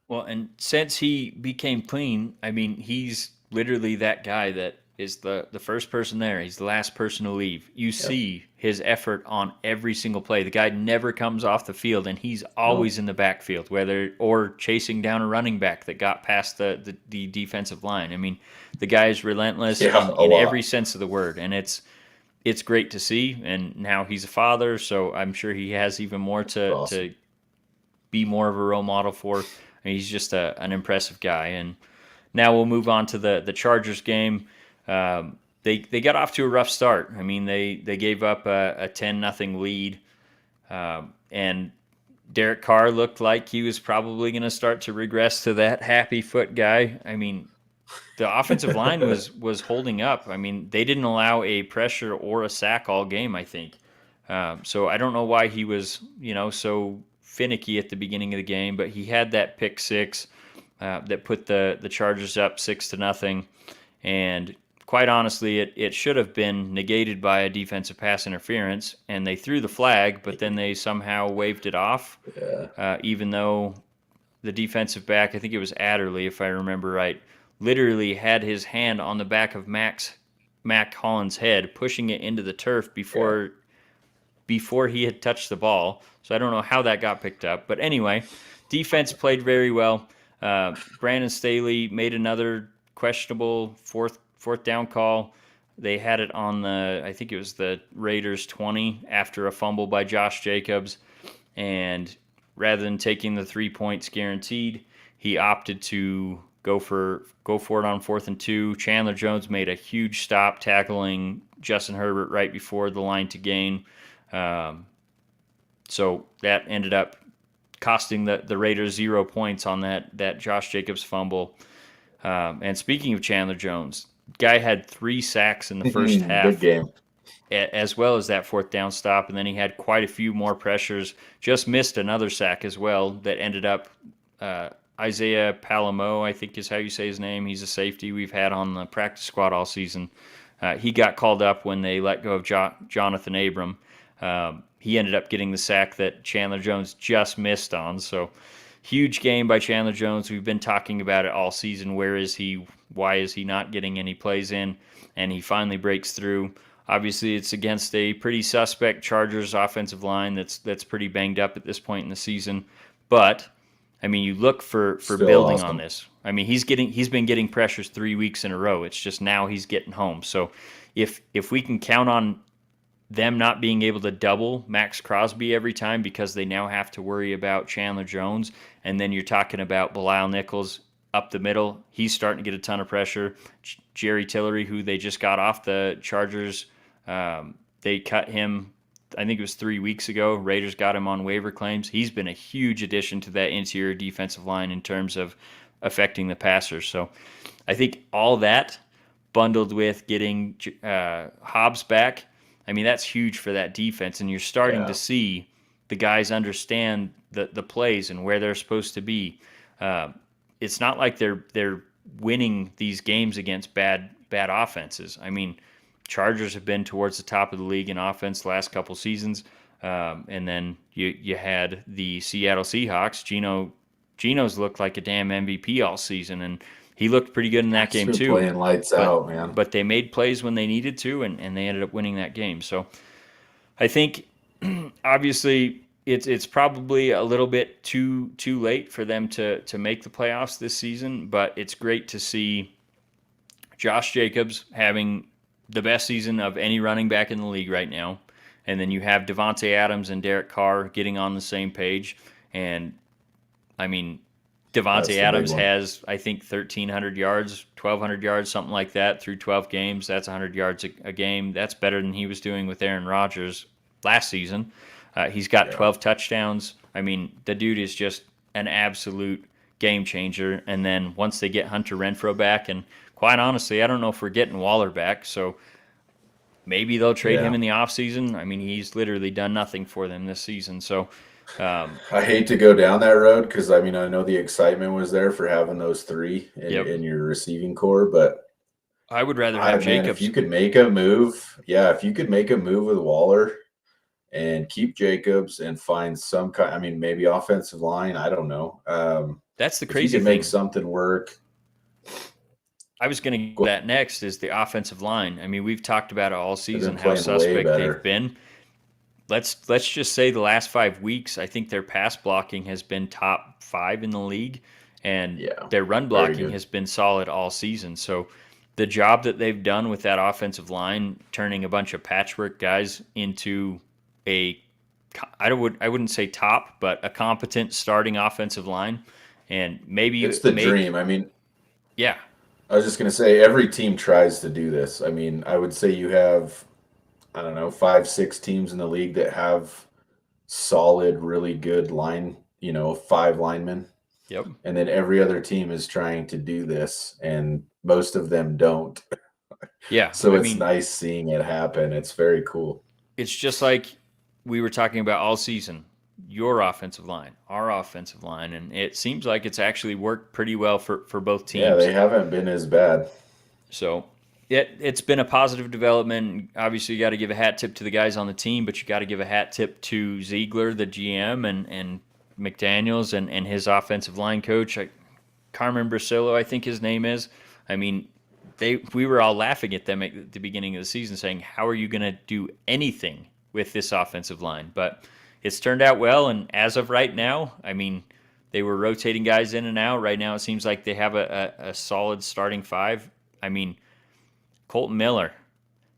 Well, and since he became clean, I mean, he's literally that guy that is the first person there. He's the last person to leave. You Yep. see his effort on every single play. The guy never comes off the field, and he's No. always in the backfield, whether or chasing down a running back that got past the defensive line. I mean, the guy is relentless Yeah, a in every lot. sense of the word, and it's great to see. And now he's a father, so I'm sure he has even more It's awesome. to be more of a role model for. I mean, he's just an impressive guy. And now we'll move on to the Chargers game. They got off to a rough start. I mean, they gave up a 10-0 lead, and Derek Carr looked like he was probably going to start to regress to that happy foot guy. I mean, the offensive line was holding up. I mean, they didn't allow a pressure or a sack all game, I think. So I don't know why he was, so finicky at the beginning of the game, but he had that pick six that put the Chargers up 6-0, and quite honestly, it should have been negated by a defensive pass interference, and they threw the flag, but then they somehow waved it off, Yeah. even though the defensive back, I think it was Adderley, if I remember right, literally had his hand on the back of Mac Holland's head, pushing it into the turf Yeah. before he had touched the ball. So I don't know how that got picked up. But anyway, defense played very well. Brandon Staley made another questionable fourth down call. They had it on I think it was the Raiders 20 after a fumble by Josh Jacobs. And rather than taking the 3 points guaranteed, he opted to go for it on 4th and 2. Chandler Jones made a huge stop tackling Justin Herbert right before the line to gain. So that ended up costing the Raiders 0 points on that Josh Jacobs fumble. And speaking of Chandler Jones, guy had 3 sacks in the first Big half, game. as well as that fourth down stop, and then he had quite a few more pressures. Just missed another sack as well that ended up Isaiah Palamo, I think is how you say his name. He's a safety we've had on the practice squad all season. He got called up when they let go of Jonathan Abram. He ended up getting the sack that Chandler Jones just missed on. So huge game by Chandler Jones. We've been talking about it all season. Where is he? Why is he not getting any plays in? And he finally breaks through. Obviously, it's against a pretty suspect Chargers offensive line that's pretty banged up at this point in the season. But I mean, you look for Still building on awesome. this. I mean, he's been getting pressures 3 weeks in a row. It's just now he's getting home. So if we can count on them not being able to double Max Crosby every time because they now have to worry about Chandler Jones, and then you're talking about Bilal Nichols up the middle. He's starting to get a ton of pressure. Jerry Tillery, who they just got off the Chargers, they cut him, I think it was 3 weeks ago. Raiders got him on waiver claims. He's been a huge addition to that interior defensive line in terms of affecting the passers. So I think all that bundled with getting Hobbs back, I mean, that's huge for that defense. And you're starting to Yeah. see the guys understand the plays and where they're supposed to be. Uh, it's not like they're winning these games against bad offenses. I mean, Chargers have been towards the top of the league in offense the last couple seasons, and then you had the Seattle Seahawks. Geno's looked like a damn MVP all season, and he looked pretty good in that He's game been too. playing lights But out, man. but they made plays when they needed to, and they ended up winning that game. So I think obviously it's probably a little bit too late for them to make the playoffs this season, but it's great to see Josh Jacobs having the best season of any running back in the league right now. And then you have Devontae Adams and Derek Carr getting on the same page. And I mean, That's Devontae the big Adams one. has, I think, 1,300 yards, 1,200 yards, something like that through 12 games. That's 100 yards a game. That's better than he was doing with Aaron Rodgers last season. He's got Yeah. 12 touchdowns. I mean, the dude is just an absolute game changer. And then once they get Hunter Renfrow back, and quite honestly, I don't know if we're getting Waller back, so maybe they'll trade him Yeah. in the offseason. I mean, he's literally done nothing for them this season. So, I hate to go down that road because I mean I know the excitement was there for having those three yep, in your receiving core, but I would rather have man, if Jacobs. you could make a move, yeah, if you could make a move with Waller and keep Jacobs and find some kind, I mean maybe offensive line, I don't know. That's the If you crazy could make thing. something work, I was going to get that next is the offensive line. I mean, we've talked about it all they've been season how playing way suspect they've better. been. Let's just say the last 5 weeks, I think their pass blocking has been top 5 in the league, and Yeah, their run very blocking good. has been solid all season. So the job that they've done with that offensive line, turning a bunch of patchwork guys into a I wouldn't say top, but a competent starting offensive line, and maybe It's the make dream. I mean, yeah I was just gonna say every team tries to do this. I mean, I would say you have, I don't know, 5, 6 teams in the league that have solid, really good line, 5 linemen. yep And then every other team is trying to do this, and most of them don't. yeah. So I it's mean, nice seeing it happen. It's very cool. it's just like we were talking about all season. Your offensive line, our offensive line, and it seems like it's actually worked pretty well for both Yeah, teams. they haven't been as bad. So it's been a positive development. Obviously, you got to give a hat tip to the guys on the team, but you got to give a hat tip to Ziegler, the GM, and McDaniels and his offensive line coach, Carmen Brasillo, I think his name is. I mean, we were all laughing at them at the beginning of the season, saying, "How are you going to do anything with this offensive line?" But it's turned out well, and as of right now, I mean, they were rotating guys in and out. Right now, it seems like they have a solid starting five. I mean, Colton Miller,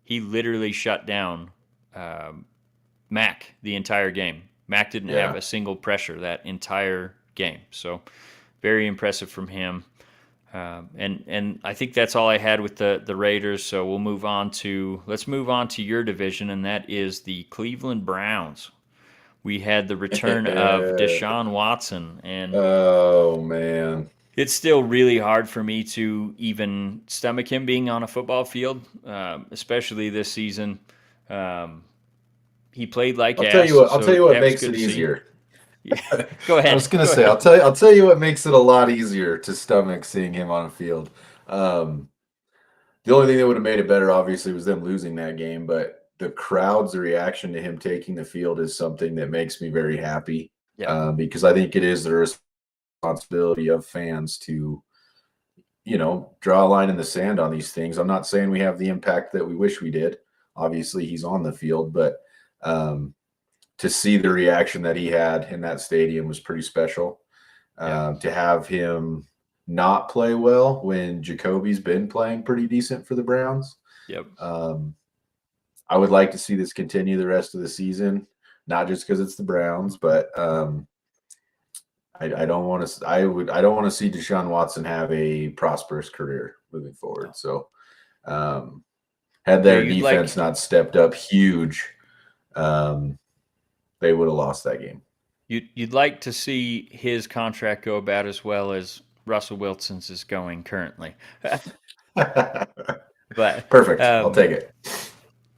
he literally shut down Mac the entire game. Mac didn't have Yeah. a single pressure that entire game. So very impressive from him. And I think that's all I had with the Raiders. So let's move on to your division, and that is the Cleveland Browns. We had the return of Deshaun Watson, and Oh man. it's still really hard for me to even stomach him being on a football field, especially this season. Um, he played like I'll tell you ass, what. I'll tell so you what that was makes good it to see. easier. Yeah. Go I ahead. was gonna Go say, ahead. I'll tell you what makes it a lot easier to stomach seeing him on a field. Um, the only thing that would have made it better, obviously, was them losing that game. But the crowd's reaction to him taking the field is something that makes me very happy, Yep. because I think it is the responsibility of fans to, draw a line in the sand on these things. I'm not saying we have the impact that we wish we did. Obviously, he's on the field, but um, to see the reaction that he had in that stadium was pretty special. Yeah. To have him not play well when Jacoby's been playing pretty decent for the Browns. Yep. I would like to see this continue the rest of the season, not just because it's the Browns, but I don't want to. I don't want to see Deshaun Watson have a prosperous career moving No. forward. So, had Yeah, their you'd defense like not stepped up huge, um, they would have lost that game. you'd like to see his contract go about as well as Russell Wilson's is going currently. But Perfect. I'll take it.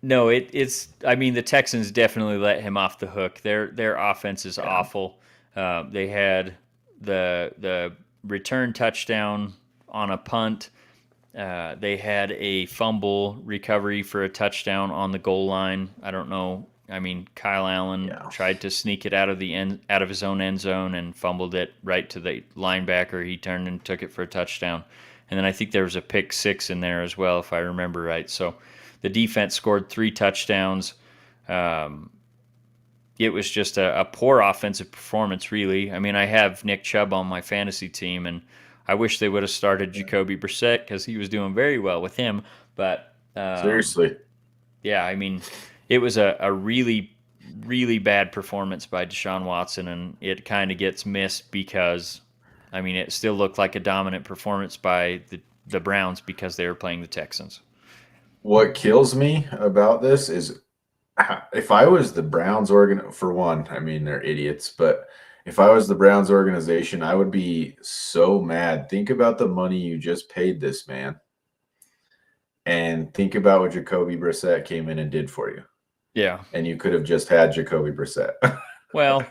no, it's. I mean, the Texans definitely let him off the hook. Their offense is Yeah. awful. They had the return touchdown on a punt. They had a fumble recovery for a touchdown on the goal line. I don't know. I mean, Kyle Allen tried to sneak it out of his own end zone and fumbled it right to the linebacker. He turned and took it for a touchdown. And then I think there was a pick six in there as well, if I remember right. So the defense scored 3 touchdowns. It was just a poor offensive performance, really. I mean, I have Nick Chubb on my fantasy team, and I wish they would have started Jacoby Brissett because he was doing very well with him. But seriously, yeah, I mean, it was a really, really bad performance by Deshaun Watson, and it kind of gets missed because, I mean, it still looked like a dominant performance by the Browns because they were playing the Texans. what kills me about this is if I was the Browns for one, I mean, they're idiots, but if I was the Browns organization, I would be so mad. Think about the money you just paid this man, and think about what Jacoby Brissett came in and did for you. Yeah. And you could have just had Jacoby Brissett. Well,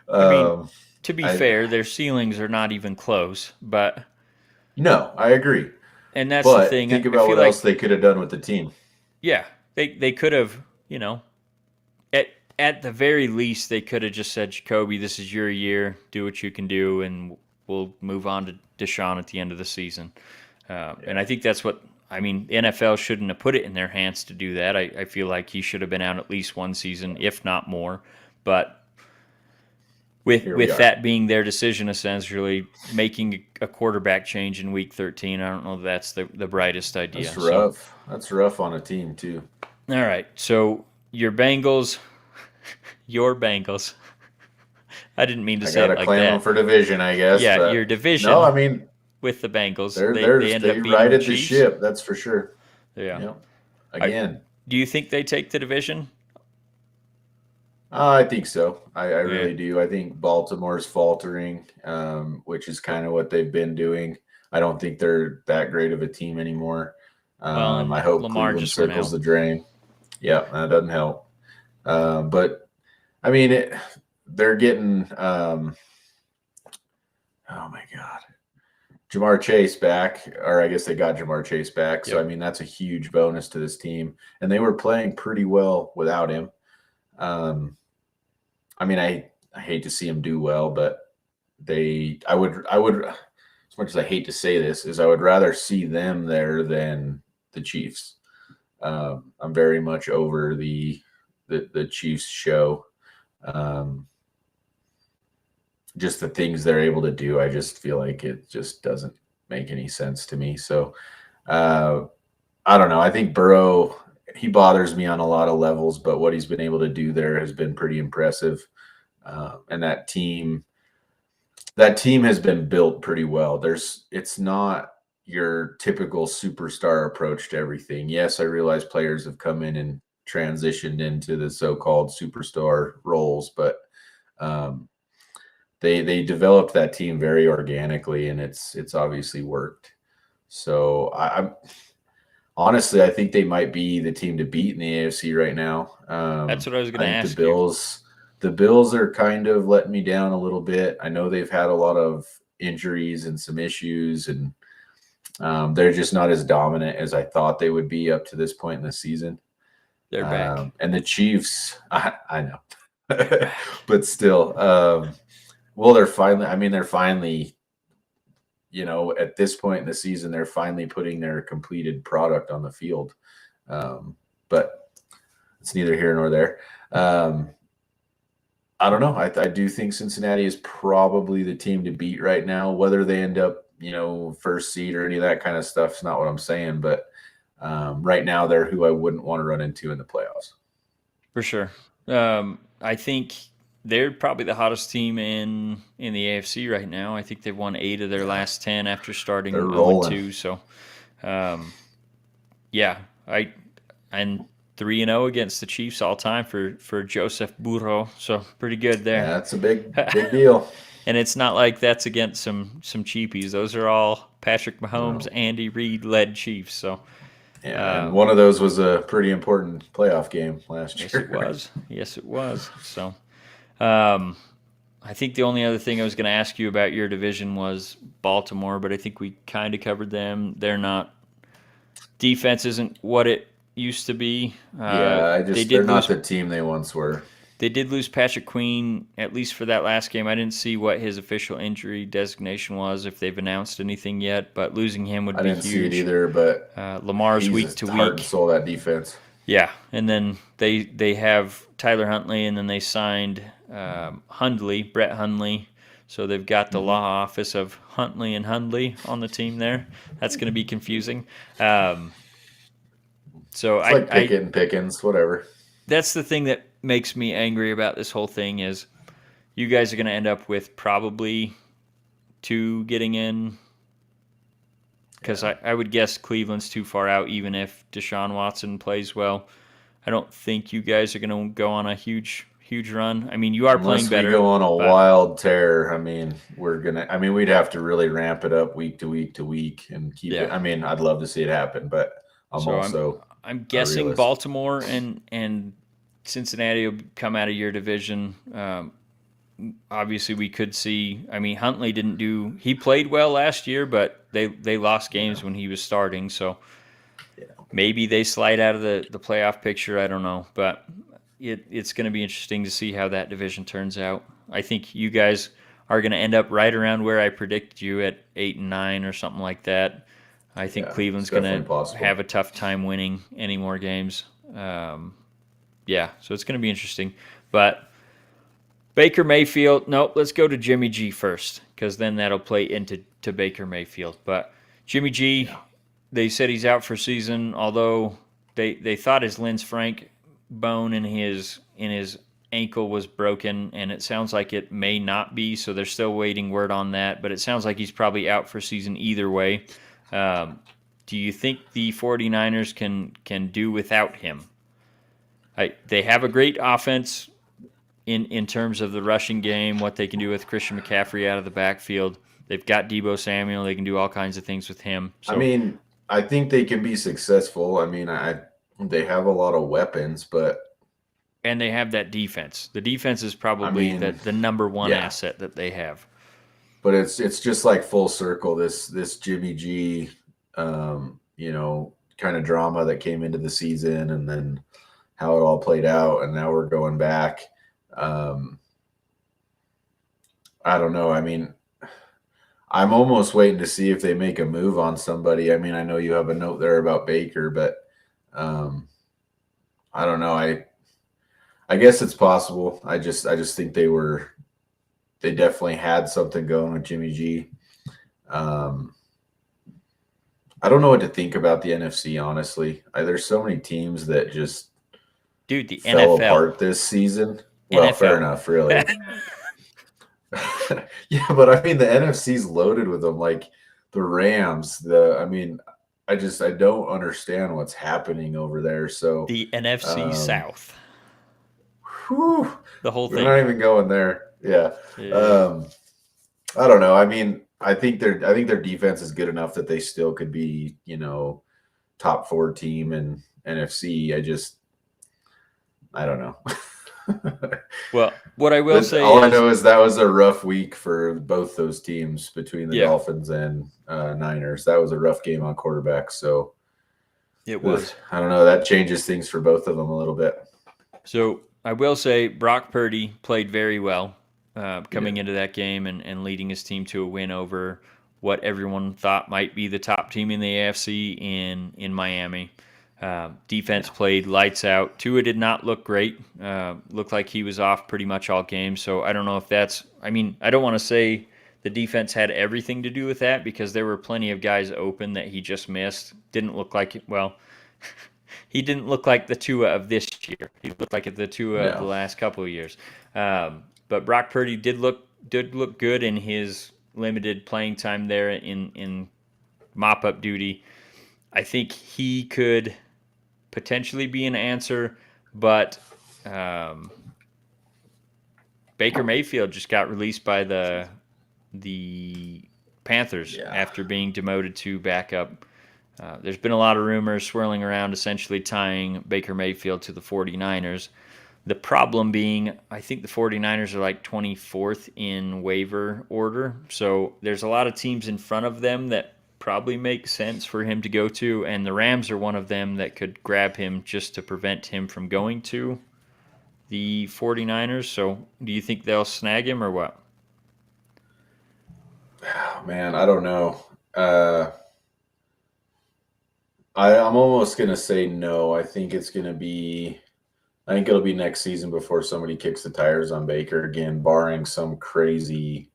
I mean, to be fair, their ceilings are not even close, but no, I agree. And that's but the thing. Think about what else they could have done with the team. Yeah, they could have, at the very least, they could have just said, Jacoby, this is your year. Do what you can do, and we'll move on to Deshaun at the end of the season. And I think that's what, I mean, the NFL shouldn't have put it in their hands to do that. I feel like he should have been out at least one season, if not more. But with that being their decision, essentially making a quarterback change in Week 13, I don't know if that's the brightest idea. That's rough. That's rough on a team, too. All right, so your Bengals. I didn't mean to say it like that. I got to claim them for division, I guess. Yeah, your division. No, I mean, with the Bengals, they end up being righted the ship. That's for sure. Yeah. Yep. Again, do you think they take the division? I think so. I really do. I think Baltimore's faltering, which is kind of what they've been doing. I don't think they're that great of a team anymore. I hope Lamar Cleveland circles the drain. Yeah, that doesn't help. But I mean, they're getting. Oh my God, Jamar Chase back, or I guess they got Jamar Chase back. So I mean, that's a huge bonus to this team, and they were playing pretty well without him. I mean, I hate to see them do well, but I would, as much as I hate to say this, is I would rather see them there than the Chiefs. I'm very much over the Chiefs show. Just the things they're able to do, I just feel like it just doesn't make any sense to me. So I don't know. I think Burrow, he bothers me on a lot of levels, but what he's been able to do there has been pretty impressive. And that team has been built pretty well. It's not your typical superstar approach to everything. Yes, I realize players have come in and transitioned into the so-called superstar roles, but they developed that team very organically, and it's obviously worked. So I'm honestly, I think they might be the team to beat in the AFC right now. That's what I was going to ask The Bills are kind of letting me down a little bit. I know they've had a lot of injuries and some issues, and they're just not as dominant as I thought they would be up to this point in the season. They're back. And the Chiefs, I know, but still, they're finally, at this point in the season, they're finally putting their completed product on the field. But it's neither here nor there. I don't know. I do think Cincinnati is probably the team to beat right now. Whether they end up, first seed or any of that kind of stuff is not what I'm saying. But right now, they're who I wouldn't want to run into in the playoffs. For sure. I think they're probably the hottest team in the AFC right now. I think they've won 8 of their last 10 after starting 0-2. So, and 3-0 against the Chiefs all time for Joseph Burrow. So pretty good there. Yeah, that's a big deal. And it's not like that's against some cheapies. Those are all Patrick Mahomes, Andy Reid led Chiefs. So yeah, and one of those was a pretty important playoff game last year. Yes, it was. So I think the only other thing I was going to ask you about your division was Baltimore, but I think we kind of covered them. They're not defense isn't what it used to be. Yeah, They they're did not lose. the team they once were. They did lose Patrick Queen at least for that last game. I didn't see what his official injury designation was, if they've announced anything yet. But losing him would I be didn't see it huge. either, but Lamar's week he's to the heart and week. soul of that defense. Yeah, and then they have Tyler Huntley, and then they signed Brett Hundley. So they've got the law office of Huntley and Hundley on the team there. That's going to be confusing. So It's like Pickett and Pickens, whatever. that's the thing that makes me angry about this whole thing is you guys are going to end up with probably 2 getting in because I would guess Cleveland's too far out even if Deshaun Watson plays well. I don't think you guys are going to go on a huge run. I mean, you are Unless playing better. we go on a wild tear, I mean, we'd have to really ramp it up week to week to week and keep it. I mean, I'd love to see it happen, but I'm guessing Baltimore and Cincinnati will come out of your division. Obviously, we could see. I mean, Huntley didn't do. He played well last year, but they lost games when he was starting. So maybe they slide out of the playoff picture. I don't know, but it's going to be interesting to see how that division turns out. I think you guys are going to end up right around where I predicted you at 8 and 9 or something like that. I think Cleveland's going to have a tough time winning any more games. So it's going to be interesting. But Baker Mayfield, no, let's go to JimmyG first because then that'll play into Baker Mayfield. But JimmyG, they said he's out for season, although they thought his Linz Frank bone in his ankle was broken, and it sounds like it may not be, so they're still waiting word on that. But it sounds like he's probably out for season either way. Do you think the 49ers can do without him? They have a great offense in terms of the rushing game, what they can do with Christian McCaffrey out of the backfield. They've got Deebo Samuel. They can do all kinds of things with him. So, I mean, I think they can be successful. I mean, they have a lot of weapons, and they have that defense. The defense is probably the number one asset that they have. But it's just like full circle. This JimmyG, kind of drama that came into the season, and then how it all played out, and now we're going back. I don't know. I mean, I'm almost waiting to see if they make a move on somebody. I mean, I know you have a note there about Baker, but I don't know. I guess it's possible. I just think they definitely had something going with JimmyG. I don't know what to think about the NFC, honestly. There's so many teams that just the fell NFL. apart this season. Well, NFL. Fair enough, really. Yeah, but I mean, the NFC's loaded with them, like the Rams. I don't understand what's happening over there. So the NFC South. Whew, the whole thing. We're not even going there. Yeah. I don't know. I mean, I think their defense is good enough that they still could be, top 4 team in NFC. I don't know. Well, what I will say I know is that was a rough week for both those teams between the Dolphins and Niners. That was a rough game on quarterback. So it was. I don't know. That changes things for both of them a little bit. So I will say Brock Purdy played very well coming into that game and leading his team to a win over what everyone thought might be the top team in the AFC in Miami. Defense played lights out. Tua did not look great. Looked like he was off pretty much all game. So I don't know if that's – I mean, I don't want to say the defense had everything to do with that because there were plenty of guys open that he just missed. Didn't look like – well, he didn't look like the Tua of this year. He looked like the Tua of the last couple of years. But Brock Purdy did look good in his limited playing time there in mop-up duty. I think he could – potentially be an answer, but Baker Mayfield just got released by the Panthers after being demoted to backup. There's been a lot of rumors swirling around essentially tying Baker Mayfield to the 49ers, The problem being, I think the 49ers are like 24th in waiver order. So there's a lot of teams in front of them that probably make sense for him to go to. And the Rams are one of them that could grab him just to prevent him from going to the 49ers. So do you think they'll snag him or what? Oh, man, I don't know. I'm almost gonna say no. I think it'll be next season before somebody kicks the tires on Baker again, barring some crazy,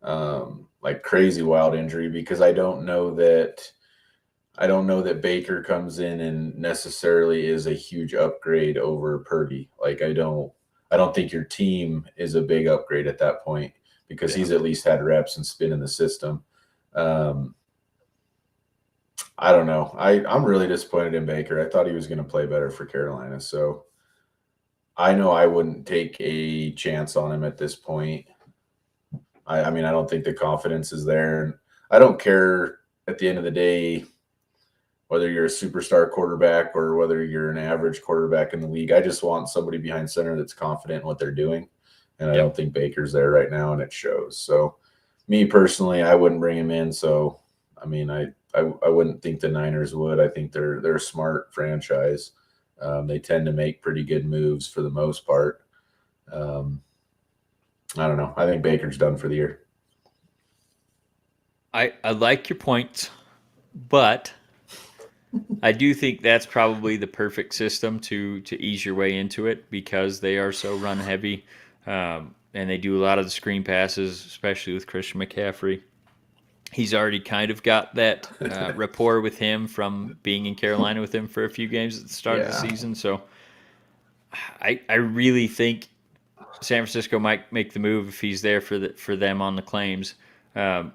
like crazy wild injury. Because I don't know that Baker comes in and necessarily is a huge upgrade over Purdy. Like I don't think your team is a big upgrade at that point because Yeah. he's at least had reps and spin in the system. Um, I don't know. I'm really disappointed in Baker. I thought he was going to play better for Carolina. So I know I wouldn't take a chance on him at this point. I mean, I don't think the confidence is there. And I don't care at the end of the day whether you're a superstar quarterback or whether you're an average quarterback in the league. I just want somebody behind center that's confident in what they're doing. And I Yep. don't think Baker's there right now, and it shows. So me personally, I wouldn't bring him in. So, I mean, I wouldn't think the Niners would. I think they're a smart franchise. They tend to make pretty good moves for the most part. Um, I don't know. I think Baker's done for the year. I like your point, but I do think that's probably the perfect system to ease your way into it because they are so run heavy, and they do a lot of the screen passes, especially with Christian McCaffrey. He's already kind of got that rapport with him from being in Carolina with him for a few games at the start of the Yeah. season. So I really think San Francisco might make the move if he's there for them on the claims.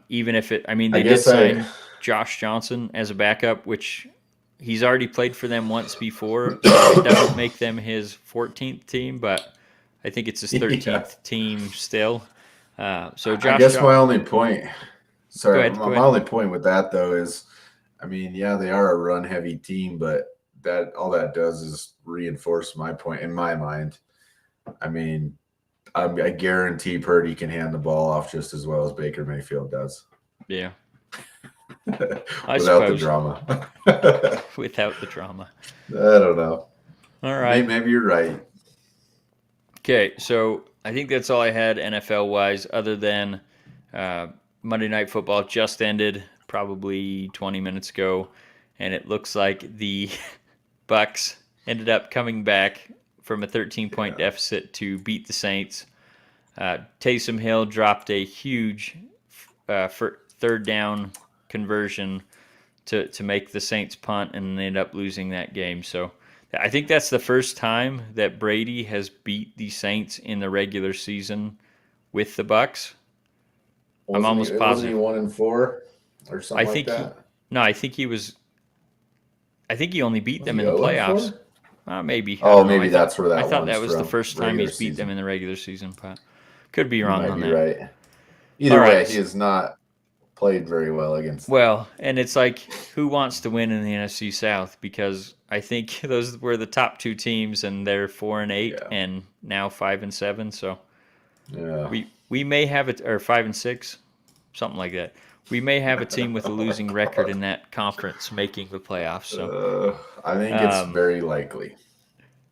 Even if it, I mean, I they did guess I sign Josh Johnson as a backup, which he's already played for them once before, so it doesn't make them his 14th team, but I think it's his yeah. 13th team still. So I Josh, guess my only point. go Sorry, ahead, go my ahead. only point with that though is, I mean, yeah, they are a run heavy team, but that all that does is reinforce my point in my mind. I mean, I guarantee Purdy can hand the ball off just as well as Baker Mayfield does, Yeah, I without the suppose drama. I without the drama. don't know. All right. Maybe you're right. Okay, so I think that's all I had NFL wise, other than uh, Monday Night Football just ended probably 20 minutes ago, and it looks like the Bucks ended up coming back from a 13-point Yeah. deficit to beat the Saints. Taysom Hill dropped a huge third down conversion to make the Saints punt and end up losing that game. So I think that's the first time that Brady has beat the Saints in the regular season with the Bucks. I'm almost Wasn't he positive. 1-4 or I something like think he that? no, I think he was. I think he only beat Was them he in the 0 and playoffs. 4? Maybe I Oh, don't know. maybe that's where I that thought one's that was the from. first time Regular he's beat them season. in the regular season, but could be You wrong might on be that. right. All Either way, he right. has not played very well against them. Well, and it's like who wants to win in the NFC South because I think those were the top two teams and they're 4-8 Yeah. and now 5-7. So Yeah. we may have it or 5-6, something like that. We may have a team with a losing record in that conference making the playoffs. So I think it's um, very likely.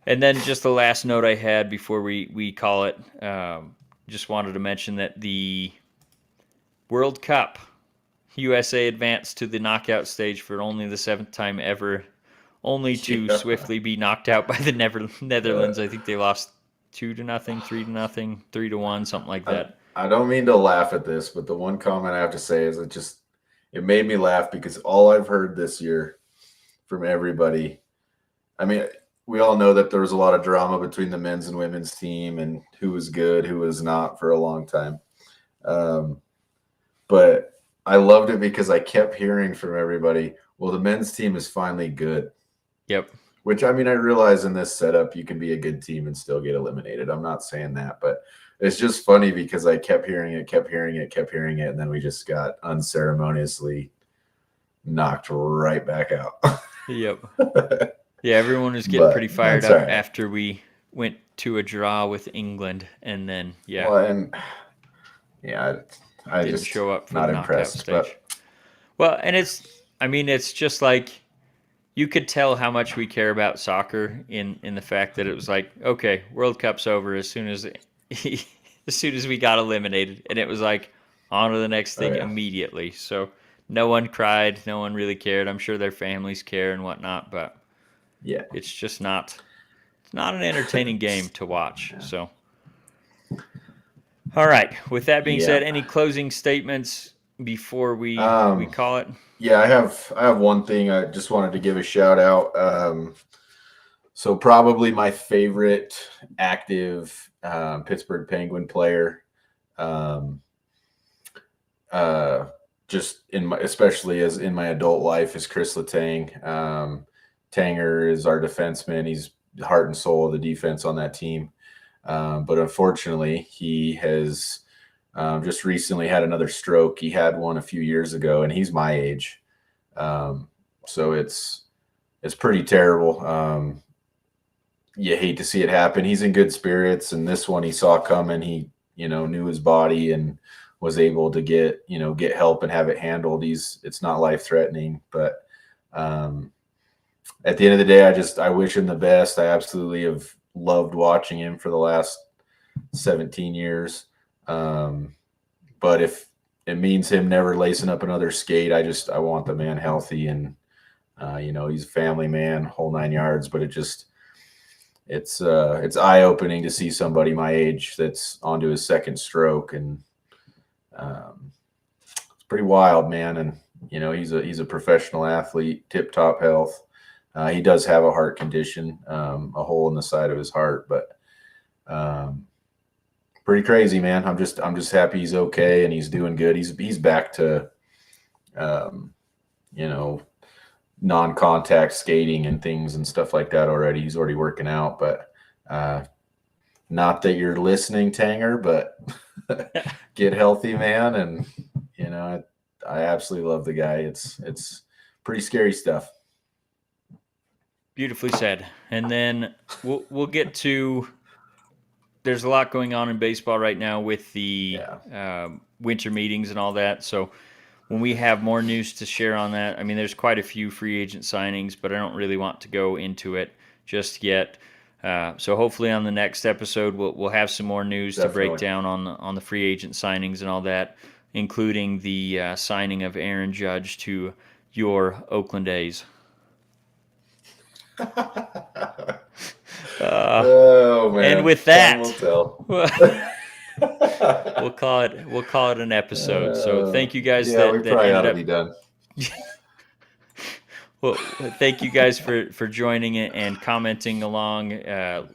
and then just the last note I had before we call it, just wanted to mention that the World Cup USA advanced to the knockout stage for only the seventh time ever, only to Yeah. swiftly be knocked out by the Uh, Netherlands. I think they lost 2-0, 3-0, 3-1, something like that. I don't mean to laugh at this, but the one comment I have to say is it made me laugh because all I've heard this year from everybody. I mean, we all know that there was a lot of drama between the men's and women's team and who was good, who was not for a long time. Um, but I loved it because I kept hearing from everybody, well, the men's team is finally good. Yep. Which, I mean, I realize in this setup you can be a good team and still get eliminated. I'm not saying that, but it's just funny because I kept hearing it, and then we just got unceremoniously knocked right back out. Yep. Yeah, everyone was getting pretty But fired that's all up right. after we went to a draw with England, and then Well, and I didn't just show up for not the knockout impressed. stage. But Well, and it's just like you could tell how much we care about soccer in the fact that it was like, okay, World Cup's over as soon as as soon as we got eliminated, and it was like on to the next oh thing yeah, immediately. So no one cried, no one really cared. I'm sure their families care and whatnot, but yeah. it's just not it's not an entertaining game to watch. Yeah. So all right. With that being Yeah. said, any closing statements before we Um, call it? yeah, I have one thing I just wanted to give a shout out. So probably my favorite active Pittsburgh Penguin player, um, uh, just in my, especially as in my adult life, is Chris Letang. Tanger is our defenseman. He's the heart and soul of the defense on that team. But unfortunately, he has just recently had another stroke. He had one a few years ago, and he's my age. So it's pretty terrible. You hate to see it happen. He's in good spirits, and this one he saw coming. He knew his body and was able to get help and have it handled. It's not life threatening, but at the end of the day, I wish him the best. I absolutely have loved watching him for the last 17 years. But if it means him never lacing up another skate, I want the man healthy, and he's a family man, whole 9 yards. But it's eye-opening to see somebody my age that's onto his second stroke, and it's pretty wild, man. And he's a professional athlete, tip-top health. He does have a heart condition, a hole in the side of his heart, but pretty crazy, man. I'm just happy he's okay and he's doing good. He's back to non-contact skating and things and stuff like that already. He's already working out, but not that you're listening, Tanger, but get healthy, man. And I absolutely love the guy. It's pretty scary stuff. Beautifully said. And then we'll get to. There's a lot going on in baseball right now with the winter meetings and all that. So when we have more news to share on that, I mean, there's quite a few free agent signings, but I don't really want to go into it just yet. So hopefully on the next episode we'll have some more news Definitely. to break down on the free agent signings and all that, including the signing of Aaron Judge to your Oakland A's. Oh man! And with that, we'll call it an episode. So thank you guys. We that probably ought ended to up be done. Well, thank you guys for joining it and commenting along,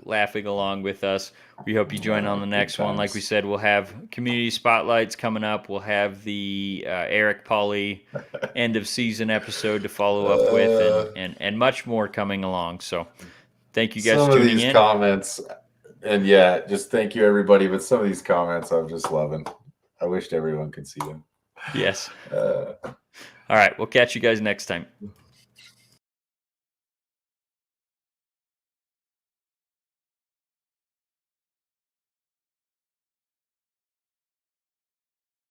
laughing along with us. We hope you join on the next one. Like we said, we'll have community spotlights coming up. We'll have the Eric Pauly end of season episode to follow up with, and much more coming along. So thank you guys for tuning in. Some of these comments, and just thank you everybody. But some of these comments I'm just loving. I wished everyone could see them. Yes. All right. We'll catch you guys next time.